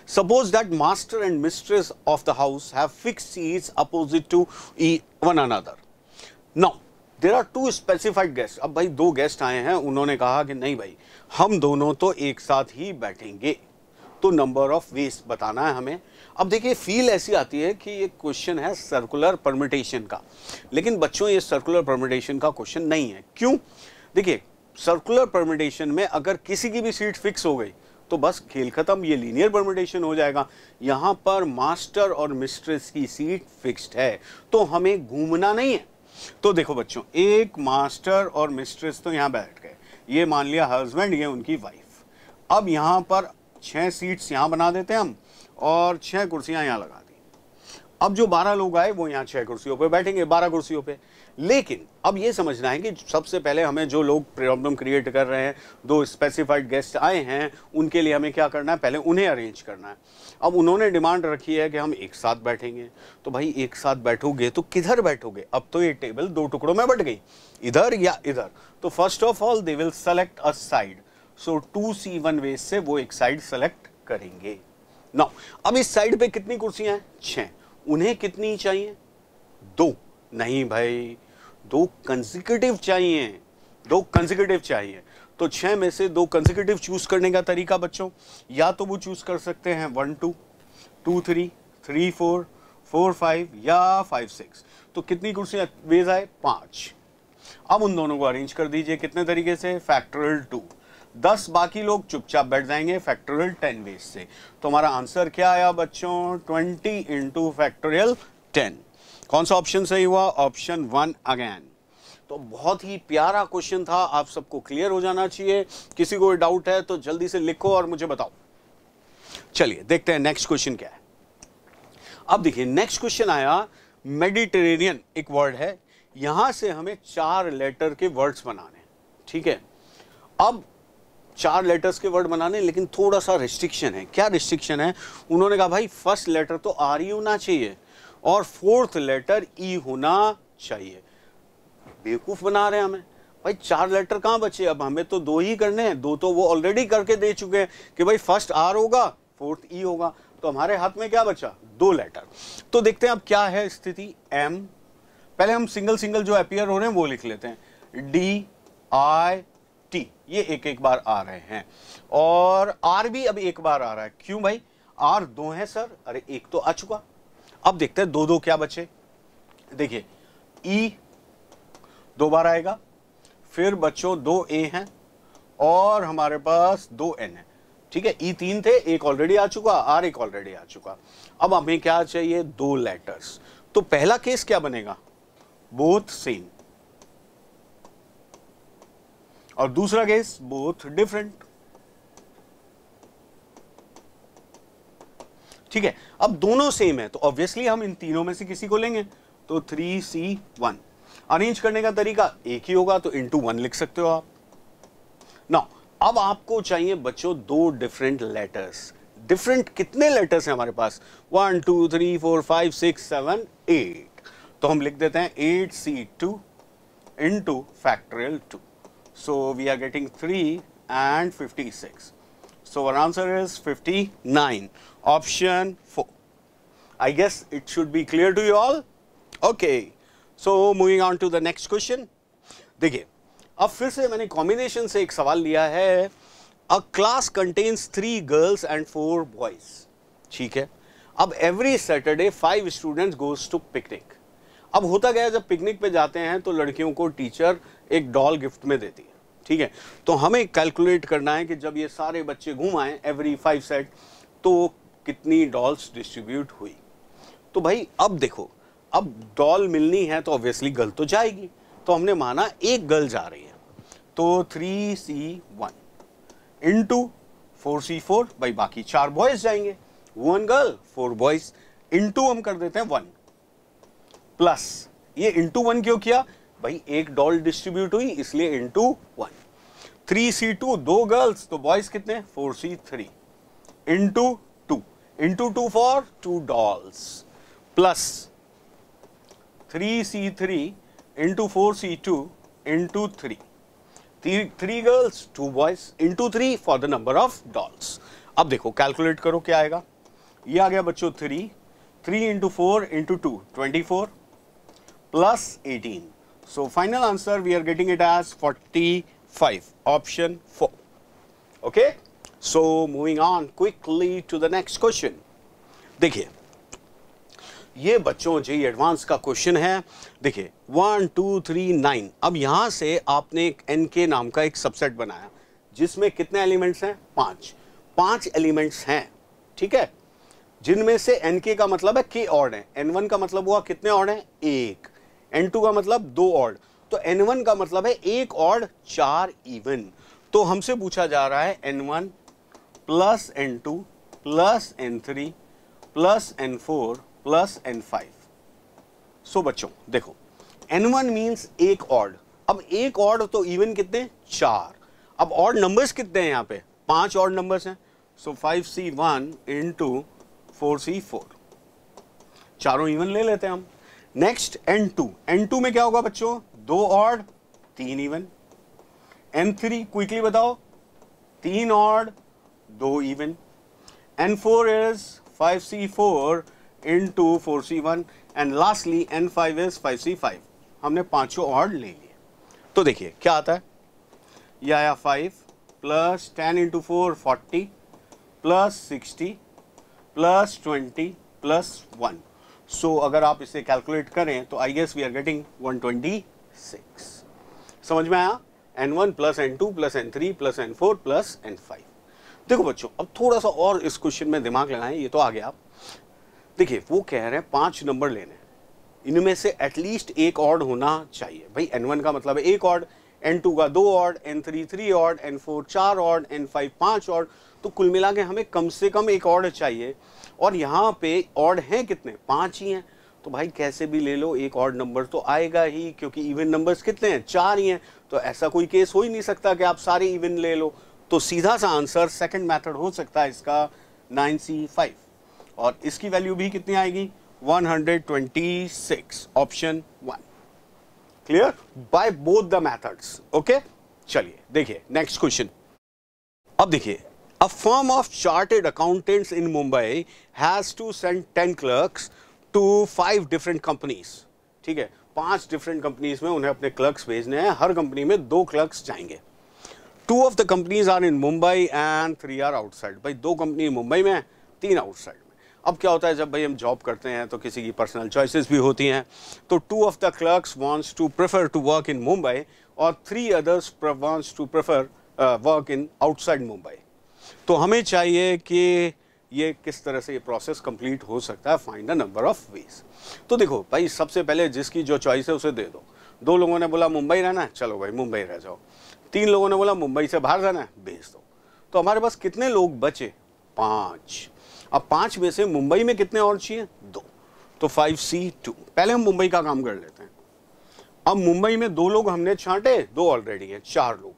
Suppose that master and mistress of the house have fixed seats opposite to one another. Now there are two specified guests. अब भाई 2 guest आए हैं, उन्होंने कहा कि नहीं भाई हम दोनों तो एक साथ ही बैठेंगे, तो नंबर ऑफ वेज बताना है हमें। अब देखिए फील ऐसी आती है कि ये क्वेश्चन है सर्कुलर परम्यूटेशन का, लेकिन बच्चों ये सर्कुलर परम्यूटेशन का क्वेश्चन नहीं है। क्यों? देखिए सर्कुलर परम्यूटेशन में अगर किसी की भी सीट फिक्स हो गई तो बस खेल खत्म, ये लीनियर परम्यूटेशन हो जाएगा। यहाँ पर मास्टर और मिस्ट्रेस की सीट फिक्स्ड है तो हमें घूमना नहीं है। तो देखो बच्चों, एक मास्टर और मिस्ट्रेस तो यहाँ बैठ गए, ये मान लिया हस्बैंड, ये उनकी वाइफ। अब यहाँ पर 6 सीट्स यहाँ बना देते हैं हम और 6 कुर्सियाँ यहाँ लगा दी। अब जो 12 लोग आए वो यहाँ 6 कुर्सियों पे बैठेंगे, 12 कुर्सियों पे। लेकिन अब ये समझना है कि सबसे पहले हमें जो लोग प्रॉब्लम क्रिएट कर रहे हैं, 2 स्पेसिफाइड गेस्ट आए हैं, उनके लिए हमें क्या करना है, पहले उन्हें अरेंज करना है। अब उन्होंने डिमांड रखी है कि हम एक साथ बैठेंगे, तो भाई एक साथ बैठोगे तो किधर बैठोगे? अब तो ये टेबल 2 टुकड़ों में बट गई, इधर या इधर। तो first of all they will select a side, so 2C1 ways से वो एक साइड सेलेक्ट करेंगे। नाउ अब इस साइड पे कितनी कुर्सियां हैं? 6। उन्हें कितनी चाहिए? 2। नहीं भाई 2 कंसेक्यूटिव चाहिए, 2 कंसेक्यूटिव चाहिए। तो 6 में से 2 कंसेक्यूटिव चूज करने का तरीका बच्चों, या तो वो चूज कर सकते हैं 1 2, 2 3, 3 4, 4 5 या 5 6। तो कितनी कुर्सियां वेज आए? 5। अब उन दोनों को अरेंज कर दीजिए कितने तरीके से? फैक्टोरियल 2। 10 बाकी लोग चुपचाप बैठ जाएंगे फैक्टोरियल 10 वेज से। तो हमारा आंसर क्या आया बच्चों? 20 इंटू फैक्टोरियल 10। कौन सा ऑप्शन सही हुआ? Option 1 again. तो बहुत ही प्यारा क्वेश्चन था, आप सबको क्लियर हो जाना चाहिए। किसी को डाउट है तो जल्दी से लिखो और मुझे बताओ। चलिए देखते हैं नेक्स्ट क्वेश्चन क्या है। अब देखिए नेक्स्ट क्वेश्चन आया, मेडिटेरेनियन एक वर्ड है, यहां से हमें 4 लेटर के वर्ड्स बनाने, ठीक है। अब 4 लेटर्स के वर्ड बनाने, लेकिन थोड़ा सा रिस्ट्रिक्शन है। क्या रिस्ट्रिक्शन है? उन्होंने कहा भाई फर्स्ट लेटर तो आर ही होना चाहिए और 4th लेटर ई होना चाहिए। बेवकूफ बना रहे हैं हमें भाई, 4 लेटर कहाँ बचे? अब हमें तो 2 ही करने हैं, 2 तो वो ऑलरेडी करके दे चुके हैं कि भाई फर्स्ट आर होगा 4th ई होगा, तो हमारे हाथ में क्या बचा? 2 लेटर। तो देखते हैं अब क्या है स्थिति। एम, पहले हम सिंगल सिंगल जो अपीयर हो रहे हैं वो लिख लेते हैं। डी आई टी, ये एक एक बार आ रहे हैं, और आर भी अब एक बार आ रहा है। क्यों भाई? आर 2 है सर, अरे एक तो आ चुका। अब देखते हैं 2 2 क्या बचे। देखिए ई 2 बार आएगा, फिर बच्चों 2 ए हैं और हमारे पास 2 एन है, ठीक है। ई 3 थे, एक ऑलरेडी आ चुका, आर एक ऑलरेडी आ चुका। अब हमें क्या चाहिए? 2 लेटर्स। तो पहला केस क्या बनेगा? बोथ सेम, और दूसरा केस बोथ डिफरेंट, ठीक है। अब दोनों सेम है तो ऑब्वियसली हम इन तीनों में से किसी को लेंगे, तो 3C1। अरेंज करने का तरीका एक ही होगा, तो इंटू 1 लिख सकते हो आप। नाउ अब आपको चाहिए बच्चों 2 डिफरेंट लेटर्स। डिफरेंट कितने लेटर्स हैं हमारे पास? 1 2 3 4 5 6 7 8। तो हम लिख देते हैं 8C2 into factorial 2। So we are getting 3 and 56. So our answer is 59. Option 4. I guess it should be clear to you all. Okay, so moving on to the next question. देखिए, अब फिर से मैंने कॉम्बिनेशन से एक सवाल लिया है। A class contains 3 girls and 4 boys. ठीक है, अब every Saturday 5 students goes to picnic. अब होता गया, जब पिकनिक पे जाते हैं तो लड़कियों को टीचर एक डॉल गिफ्ट में देती है। ठीक है, तो हमें कैलकुलेट करना है कि जब ये सारे बच्चे घूम आए एवरी 5 सेट, तो कितनी डॉल्स डिस्ट्रीब्यूट हुई। तो भाई अब देखो, अब डॉल मिलनी है तो ऑब्वियसली गर्ल तो जाएगी, तो हमने माना एक गर्ल जा रही है, तो 3C1 इंटू 4C4, भाई बाकी 4 बॉयज जाएंगे, 1 गर्ल 4 बॉयज, इंटू हम कर देते हैं 1, प्लस ये इंटू 1 क्यों किया भाई, एक डॉल डिस्ट्रीब्यूट हुई इसलिए इंटू 1। 3C2 2 गर्ल्स, तो बॉयज कितने 4C3 into 2, into 2 for 2 dolls, plus 3C3 into 4C2 into 3, 3 girls 2 boys into 3 for the number of dolls. अब देखो कैलकुलेट करो क्या आएगा। ये आ गया बच्चों 3 into 4 into 2 24 plus 18, so final answer we are getting it as 45, option 4। Okay, so moving on quickly to the next question. देखिए, ये बच्चों जी एडवांस का क्वेश्चन है। देखिए 1 2 3 9, अब यहां से आपने एक NK नाम का एक सबसेट बनाया जिसमें कितने एलिमेंट्स हैं, 5 एलिमेंट्स हैं। ठीक है, जिनमें से NK का मतलब है K ऑड है, N1 का मतलब हुआ कितने ऑड है, 1, N2 का मतलब 2 ऑड, तो N1 का मतलब है 1 ऑड 4 इवन। तो हमसे पूछा जा रहा है N1 plus N2 plus N3 plus N4 plus N5। सो बच्चों देखो, N1 मीन्स 1 ऑड, अब 1 ऑड तो इवन कितने 4, अब ऑड नंबर्स कितने हैं यहाँ पे, 5 ऑड नंबर्स हैं, सो 5C1 इंटू 4C4, चारों इवन ले लेते हैं हम। नेक्स्ट N2 में क्या होगा बच्चों, 2 ऑड 3 इवन, N3 क्विकली बताओ, 3 odd 2 even, N4 is 5C4 into 4C1 and lastly N5 is 5C5। हमने पांचों ऑड ले लिए। तो देखिए क्या आता है, यह आया 5 plus 10 into 4 40 plus 60 plus 20 plus 1। So अगर आप इसे कैलकुलेट करें तो I guess we are getting 126। समझ में आया, N1 plus N2 plus N3 plus N4 plus N5। देखो बच्चों, अब थोड़ा सा और इस क्वेश्चन में दिमाग लगाएं, ये तो आ गया। देखिए वो कह रहे हैं 5 नंबर लेने, इनमें से एटलीस्ट 1 ऑड होना चाहिए। भाई N1 का मतलब है 1 ऑड, N2 का 2 odd, N3 3 odd, N4 4 odd, N5 5 odd, तो कुल मिला के हमें कम से कम 1 ऑड चाहिए। और यहाँ पे ऑड हैं कितने, 5 ही हैं, तो भाई कैसे भी ले लो 1 ऑड नंबर तो आएगा ही, क्योंकि इवन नंबर्स कितने हैं, 4 ही हैं, तो ऐसा कोई केस हो ही नहीं सकता कि आप सारे इवन ले लो। तो सीधा सा आंसर सेकंड मेथड हो सकता है इसका 9C5, और इसकी वैल्यू भी कितनी आएगी 126, option 1। Clear by both the methods. Okay, चलिए देखिए नेक्स्ट क्वेश्चन। अब देखिए, a firm of chartered accountants in Mumbai has to send 10 clerks to 5 different companies. ठीक है, 5 डिफरेंट कंपनीज में उन्हें अपने क्लर्क्स भेजने हैं, हर कंपनी में 2 क्लर्क्स जाएंगे। 2 of the companies are in Mumbai and 3 are outside. भाई 2 कंपनी मुंबई में, 3 आउटसाइड में। अब क्या होता है, जब भाई हम जॉब करते हैं तो किसी की पर्सनल चॉइसेस भी होती हैं, तो 2 of the clerks wants to prefer to work in Mumbai और 3 others wants to prefer work in outside Mumbai. तो हमें चाहिए कि ये किस तरह से ये प्रोसेस कंप्लीट हो सकता है, find the number of veg. तो देखो भाई, सबसे पहले जिसकी जो चॉइस है उसे दे दो। 2 लोगों ने बोला मुंबई रहना है, चलो भाई मुंबई रह जाओ। 3 लोगों ने बोला मुंबई से बाहर जाना है, भेज दो। तो हमारे पास कितने लोग बचे, 5। अब 5 में से मुंबई में कितने और चाहिए, 2, तो 5C2। पहले हम मुंबई का काम कर लेते हैं। अब मुंबई में 2 लोग हमने छांटे, 2 ऑलरेडी हैं, 4 लोग।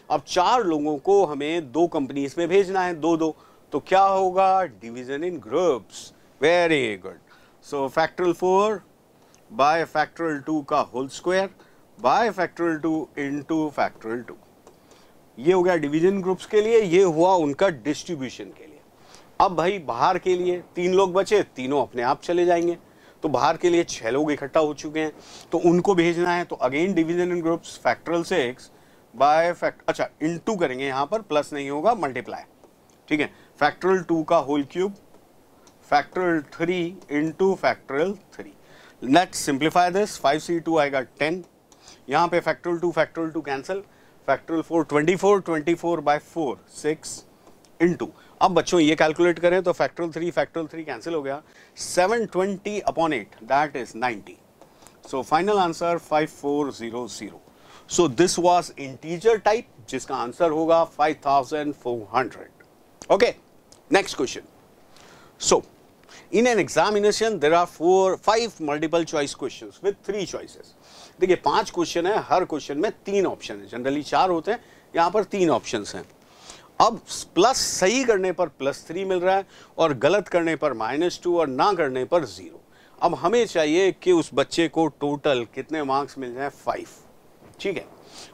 अब 4 लोगों को हमें 2 कंपनीज में भेजना है, 2-2, तो क्या होगा, division in groups. Very good. So factorial 4 by factorial 2 का whole square by factorial 2 into factorial 2। ये हो गया डिवीजन ग्रुप्स के लिए, ये हुआ उनका डिस्ट्रीब्यूशन के लिए। अब भाई बाहर के लिए 3 लोग बचे, तीनों अपने आप चले जाएंगे। तो बाहर के लिए 6 लोग इकट्ठा हो चुके हैं, तो उनको भेजना है। तो again division in groups, factorial 6 by अच्छा इनटू करेंगे, यहाँ पर प्लस नहीं होगा, मल्टीप्लाई, ठीक है। फैक्टरल 2 का whole cube, factorial 3 into factorial 3। Let's simplify this, 5c2 आएगा 10, यहाँ पे factorial 2 cancel, factorial 4 24, 24 by 4 6 into, अब बच्चों ये कैलकुलेट करें तो फैक्टरल 3 कैंसिल हो गया, 720 upon 8 that is 90। So final answer 5400। So this was integer type, जिसका आंसर होगा 5400। Okay, next question. So in an examination there are 5 multiple choice questions with 3 choices। देखिए 5 क्वेश्चन है, हर क्वेश्चन में 3 ऑप्शन है, जनरली 4 होते हैं, यहाँ पर 3 ऑप्शंस हैं। अब प्लस सही करने पर +3 मिल रहा है और गलत करने पर -2 और ना करने पर 0। अब हमें चाहिए कि उस बच्चे को टोटल कितने मार्क्स मिल जाए, 5, ठीक है।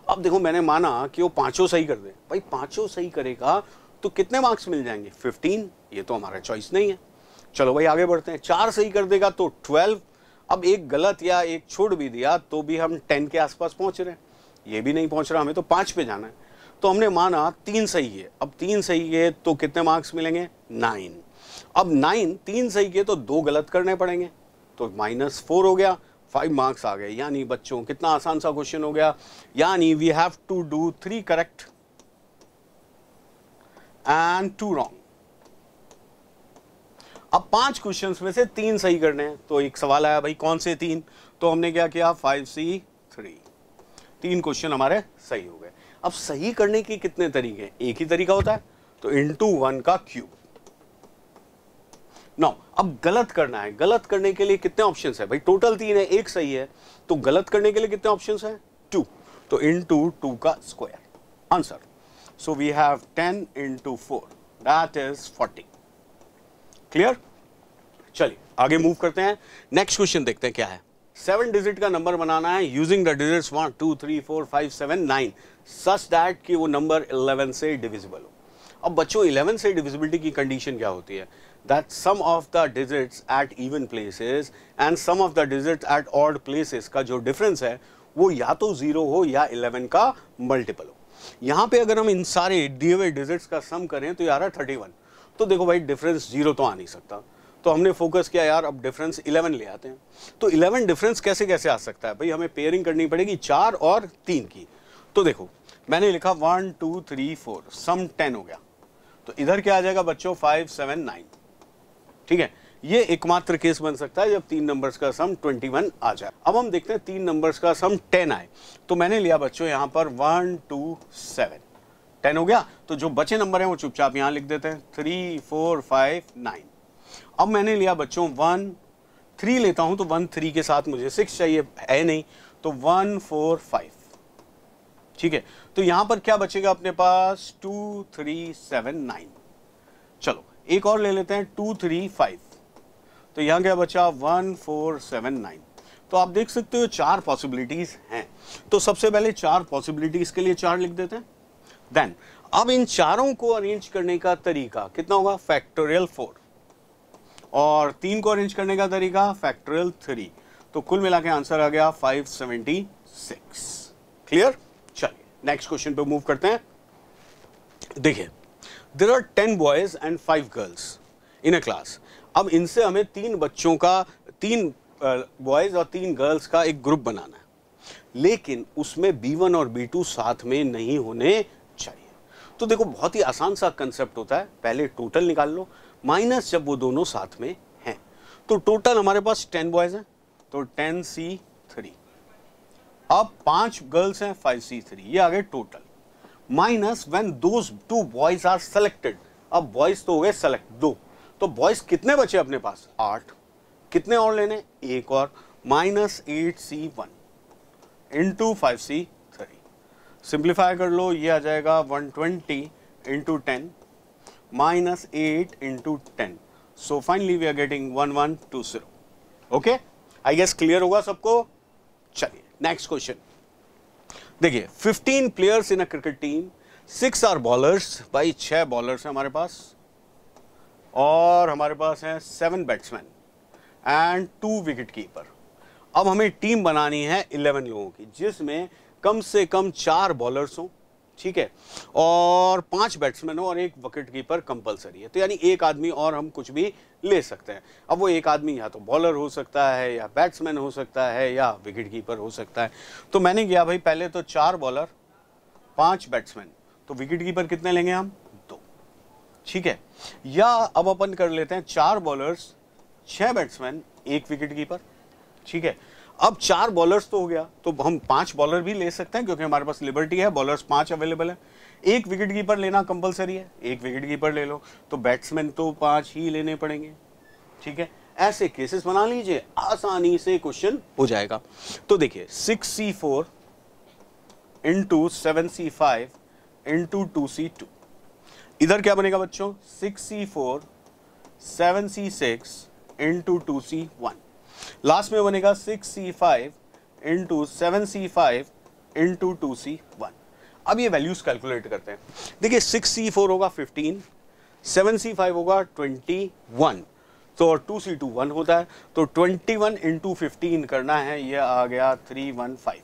अब देखो मैंने माना कि वो 5 सही कर दे, भाई 5 सही करेगा तो कितने मार्क्स मिल जाएंगे, 15, ये तो हमारा चॉइस नहीं है। चलो भाई आगे बढ़ते हैं, 4 सही कर देगा तो 12, अब एक गलत या एक छोड़ भी दिया तो भी हम 10 के आसपास पहुंच रहे हैं, ये भी नहीं पहुंच रहा, हमें तो 5 पे जाना है। तो हमने माना 3 सही है, अब 3 सही है तो कितने मार्क्स मिलेंगे, 9। अब 9 3 सही किए तो 2 गलत करने पड़ेंगे, तो -4 हो गया, 5 मार्क्स आ गए। यानी बच्चों कितना आसान सा क्वेश्चन हो गया, यानी we have to do 3 correct and 2 wrong. अब 5 क्वेश्चंस में से 3 सही करने हैं, तो एक सवाल आया भाई कौन से 3, तो हमने क्या किया 5C3, 3 क्वेश्चन हमारे सही हो गए। अब सही करने के कितने तरीके, एक ही तरीका होता है, तो इंटू 1 का क्यूब। नो, अब गलत करना है, गलत करने के लिए कितने ऑप्शंस है भाई, टोटल 3 है, एक सही है, तो गलत करने के लिए कितने ऑप्शंस है, 2, तो इंटू 2 का square, answer. So we have 10 into 4 that is 40। Clear, चलिए आगे मूव करते हैं, नेक्स्ट क्वेश्चन देखते हैं क्या है। 7 डिजिट का नंबर बनाना है using the digits 1 2 3 4 5 7 9 such that कि वो नंबर 11 से डिविजिबल हो। अब बच्चों 11 से डिविजिबिलिटी की कंडीशन क्या होती है, that sum of the digits at even places and sum of the digits at odd places का जो डिफरेंस है वो या तो 0 हो या 11 का मल्टीपल हो। यहाँ पे अगर हम इन सारे दिए हुए डिजिट्स का सम करें तो यार 31, तो देखो भाई डिफरेंस 0 तो आ नहीं सकता, तो हमने फोकस किया यार अब डिफरेंस 11 ले आते हैं। तो 11 डिफरेंस कैसे कैसे आ सकता है भाई, हमें पेयरिंग करनी पड़ेगी 4 और 3 की। तो देखो मैंने लिखा 1 2 3 4 सम 10 हो गया, तो इधर क्या आ जाएगा बच्चों 5 7 9, ठीक है। ये एकमात्र केस बन सकता है जब 3 नंबर्स का सम 21 आ जाए। अब हम देखते हैं 3 नंबर्स का सम 10 आए, तो मैंने लिया बच्चों यहाँ पर 1 2 7, 10 हो गया, तो जो बचे नंबर हैं वो चुपचाप यहाँ लिख देते हैं 3 4 5 9। अब मैंने लिया बच्चों 1 3 लेता हूं, तो 1 3 के साथ मुझे 6 चाहिए, है नहीं, तो 1 4 5, ठीक है। तो यहां पर क्या बचेगा अपने पास 2 3 7 9। चलो एक और ले लेते हैं 2 3 5, तो यहां क्या बचा 1 4 7 9। तो आप देख सकते हो 4 पॉसिबिलिटीज हैं, तो सबसे पहले 4 पॉसिबिलिटीज के लिए 4 लिख देते हैं। देन अब इन चारों को अरेंज करने का तरीका कितना होगा, फैक्टोरियल 4, और 3 को अरेंज करने का तरीका फैक्टोरियल 3, तो कुल मिला के आंसर आ गया 576। क्लियर, चलिए नेक्स्ट क्वेश्चन पे मूव करते हैं। देखिए there are 10 boys and 5 girls in a class. अब इनसे हमें 3 बच्चों का, 3 बॉयज और 3 गर्ल्स का एक ग्रुप बनाना है, लेकिन उसमें B1 और B2 साथ में नहीं होने चाहिए। तो देखो बहुत ही आसान सा कंसेप्ट होता है, पहले टोटल निकाल लो माइनस जब वो दोनों साथ में हैं। तो टोटल हमारे पास 10 बॉयज हैं, तो 10C3, अब 5 गर्ल्स हैं 5C3, ये आ गए total, minus when those 2 boys are selected. अब बॉयज तो हो गए सेलेक्ट 2, तो बॉयज कितने बचे अपने पास 8, कितने और लेने, एक और, minus 8C1 into 5C3। Simplify कर लो, ये आ जाएगा 120 into 10 minus 8 into 10. So finally we are getting 1120. Okay? I guess clear होगा सबको। चलिए नेक्स्ट क्वेश्चन देखिए, 15 players in a cricket team, 6 are bowlers, भाई 6 बॉलर्स हैं हमारे पास, और हमारे पास हैं 7 बैट्समैन एंड 2 विकेट कीपर। अब हमें टीम बनानी है 11 लोगों की, जिसमें कम से कम 4 बॉलर्स हों, ठीक है, और 5 बैट्समैन हो और 1 विकेट कीपर कंपलसरी है। तो यानी एक आदमी और हम कुछ भी ले सकते हैं। अब वो एक आदमी या तो बॉलर हो सकता है, या बैट्समैन हो सकता है, या विकेट कीपर हो सकता है। तो मैंने किया भाई पहले तो 4 बॉलर 5 बैट्समैन, तो विकेट कीपर कितने लेंगे हम? 2, ठीक है। या अब अपन कर लेते हैं 4 बॉलर्स 6 बैट्समैन 1 विकेट कीपर, ठीक है। अब 4 बॉलर्स तो हो गया, तो हम 5 बॉलर भी ले सकते हैं क्योंकि हमारे पास लिबर्टी है, बॉलर्स 5 अवेलेबल है। 1 विकेट कीपर लेना कंपलसरी है, 1 विकेट कीपर ले लो, तो बैट्समैन तो 5 ही लेने पड़ेंगे, ठीक है। ऐसे केसेस बना लीजिए, आसानी से क्वेश्चन हो जाएगा। तो देखिए 6C4 into 7C5 into 2C2, इधर क्या बनेगा बच्चों? 6C4 7C6 into 2C1, last में बनेगा 6C5 into 7C5 into 2C1। अब ये वैल्यूज कैलकुलेट करते हैं। देखिए 6C4 होगा 15, 7C5 होगा 21, तो और 2C2 1 होता है, तो 21 इंटू 15 करना है, ये आ गया 315।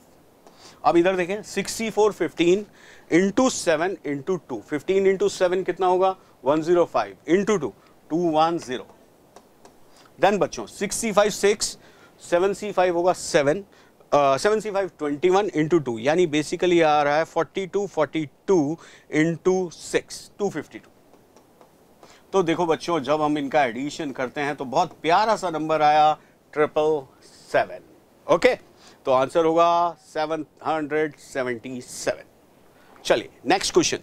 अब इधर देखें 6C4 15 इंटू 7 इंटू 2, 15 इंटू 7 कितना होगा? 105 इंटू 2 210। देन बच्चों 6C5 6, 7C5 होगा 7, 7C5 21 इंटू 2, यानी बेसिकली आ रहा है 42 इंटू 6 252। तो देखो बच्चों जब हम इनका एडिशन करते हैं तो बहुत प्यारा सा नंबर आया 777। ओके, तो आंसर होगा 777। चलिए नेक्स्ट क्वेश्चन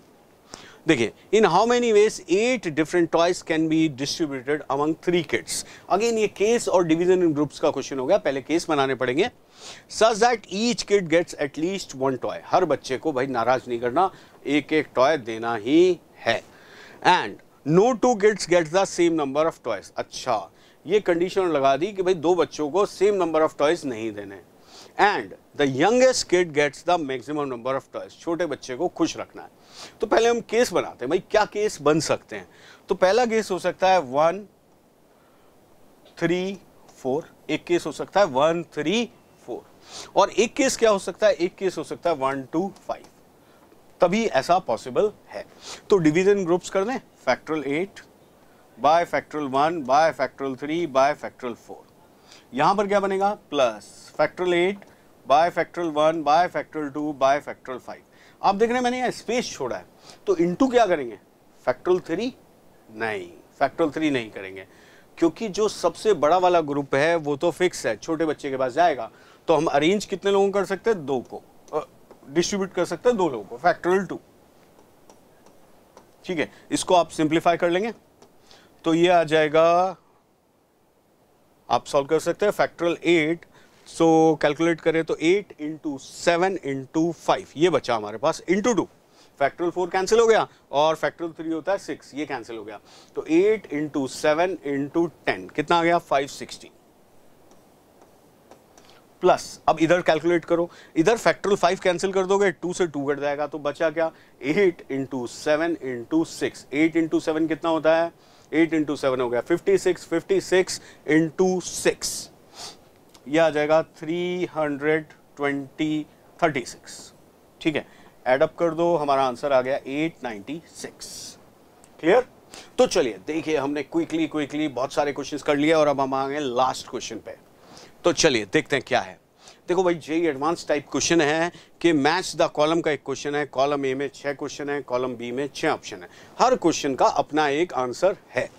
देखिए, in how many ways 8 different toys can be distributed among 3 kids. Again ये केस और डिवीजन इन ग्रुप्स का क्वेश्चन हो गया, पहले केस बनाने पड़ेंगे। Such that each kid gets at least 1 toy, हर बच्चे को भाई नाराज नहीं करना, एक एक टॉय देना ही है। And no 2 kids gets the same number of toys. अच्छा, ये कंडीशन लगा दी कि भाई 2 बच्चों को सेम नंबर ऑफ टॉयज नहीं देने। And the youngest kid gets the maximum number of toys, छोटे बच्चे को खुश रखना है। तो पहले हम केस बनाते हैं, भाई क्या केस बन सकते हैं। तो पहला केस हो सकता है 1 3 4, एक केस हो सकता है 1 3 4, और एक केस क्या हो सकता है? एक केस हो सकता है 1 2 5, तभी ऐसा पॉसिबल है। तो डिवीजन ग्रुप्स कर दें, factorial 8 bye factorial 1 bye factorial 3 bye factorial 4। यहां पर क्या बनेगा? Plus factorial 8 bye factorial 1 bye factorial 2 bye factorial 5। आप देख रहे हैं मैंने यहाँ स्पेस छोड़ा है, तो इनटू क्या करेंगे? फैक्टोरियल 3 नहीं, फैक्टोरियल 3 नहीं करेंगे, क्योंकि जो सबसे बड़ा वाला ग्रुप है वो तो फिक्स है, छोटे बच्चे के पास जाएगा। तो हम अरेंज कितने लोगों कर सकते हैं? 2 को डिस्ट्रीब्यूट कर सकते हैं 2 लोगों को, फैक्टोरियल 2, ठीक है। इसको आप सिंप्लीफाई कर लेंगे तो ये आ जाएगा, आप सॉल्व कर सकते हैं फैक्टोरियल 8। सो कैलकुलेट करें तो 8 इंटू 7 इंटू 5 ये बचा हमारे पास, इंटू 2, फैक्टोरियल 4 कैंसिल हो गया और फैक्टोरियल 3 होता है 6, ये कैंसिल हो गया। तो 8 इंटू 7 इंटू 10 कितना आ गया? 560 प्लस, अब इधर कैलकुलेट करो, इधर फैक्टोरियल 5 कैंसिल कर दोगे, 2 से 2 कट जाएगा, तो बचा क्या? 8 इंटू 7 इंटू 6, 8 इंटू 7 कितना होता है? 8 इंटू 7 हो गया 56, 56 इंटू 6 यह आ जाएगा 336, ठीक है। एडअप कर दो, हमारा आंसर आ गया 896। क्लियर? तो चलिए देखिए, हमने क्विकली बहुत सारे क्वेश्चंस कर लिए और अब हम आ गए लास्ट क्वेश्चन पे। तो चलिए देखते हैं क्या है। देखो भाई जेईई एडवांस टाइप क्वेश्चन है कि मैच द कॉलम का एक क्वेश्चन है, कॉलम ए में 6 क्वेश्चन है, कॉलम बी में 6 ऑप्शन है, हर क्वेश्चन का अपना एक आंसर है।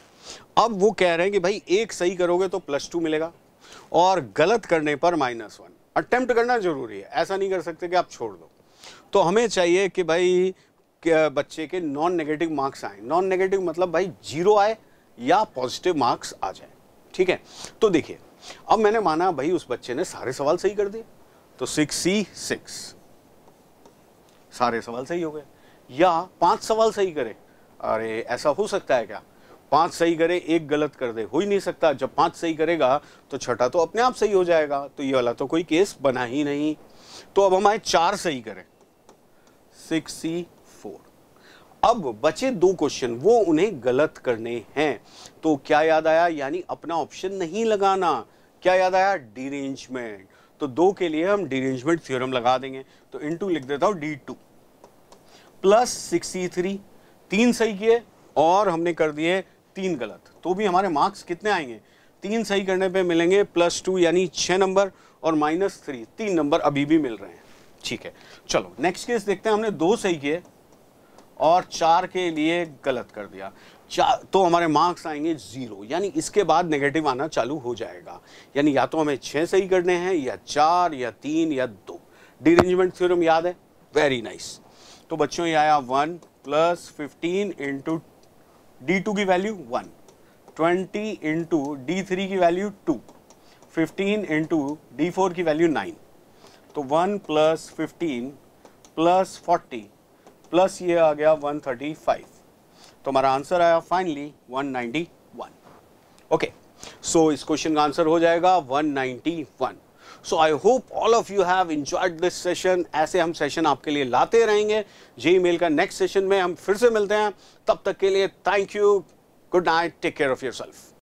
अब वो कह रहे हैं कि भाई एक सही करोगे तो +2 मिलेगा और गलत करने पर -1। अटेम्प्ट करना जरूरी है, ऐसा नहीं कर सकते कि आप छोड़ दो। तो हमें चाहिए कि भाई बच्चे के नॉन नेगेटिव मार्क्स आए। नॉन नेगेटिव मतलब भाई 0 आए या पॉजिटिव मार्क्स आ जाए, ठीक है। तो देखिए, अब मैंने माना भाई उस बच्चे ने सारे सवाल सही कर दिए, तो 6C6 सारे सवाल सही हो गए, या 5 सवाल सही करे। अरे ऐसा हो सकता है क्या? 5 सही करे, 1 गलत कर दे, हो ही नहीं सकता। जब 5 सही करेगा तो छठा तो अपने आप सही हो जाएगा, तो ये वाला तो कोई केस बना ही नहीं। तो अब हमारे 4 सही करें, 6C4। अब बचे 2 क्वेश्चन, वो उन्हें गलत करने हैं। तो क्या याद आया, यानी अपना ऑप्शन नहीं लगाना। क्या याद आया, डिरेंजमेंट। तो 2 के लिए हम डिरेंजमेंट थ्योरम लगा देंगे। तो इनटू लिख देता हूं D2 प्लस 63, 3 सही किए और हमने कर दिए 3 गलत, तो भी हमारे मार्क्स कितने आएंगे, 3 सही करने पे मिलेंगे +2 यानी 6 नंबर और -3 3 नंबर अभी भी मिल रहे हैं। ठीक है, चलो नेक्स्ट केस देखते हैं। हमने 2 सही किए और 4 के लिए गलत कर दिया, तो हमारे मार्क्स आएंगे 0, यानी इसके बाद नेगेटिव आना चालू हो जाएगा। यानी या तो हमें 6 सही करने हैं, या 4, या 3, या 2। डिरेंजमेंट थ्योरम याद है, वेरी नाइस। तो बच्चों ये आया 1 + 15 इंटू D2 की वैल्यू 1, 20 इंटू D3 की वैल्यू 2, 15 इंटू D4 की वैल्यू 9। तो 1 + 15 + 40 प्लस ये आ गया 135। तो हमारा आंसर आया फाइनली 191। ओके, सो इस क्वेश्चन का आंसर हो जाएगा 191। So I hope all of you have enjoyed this session. ऐसे हम सेशन आपके लिए लाते रहेंगे। जेईई मेल का नेक्स्ट सेशन में हम फिर से मिलते हैं। तब तक के लिए thank you, good night, take care of yourself.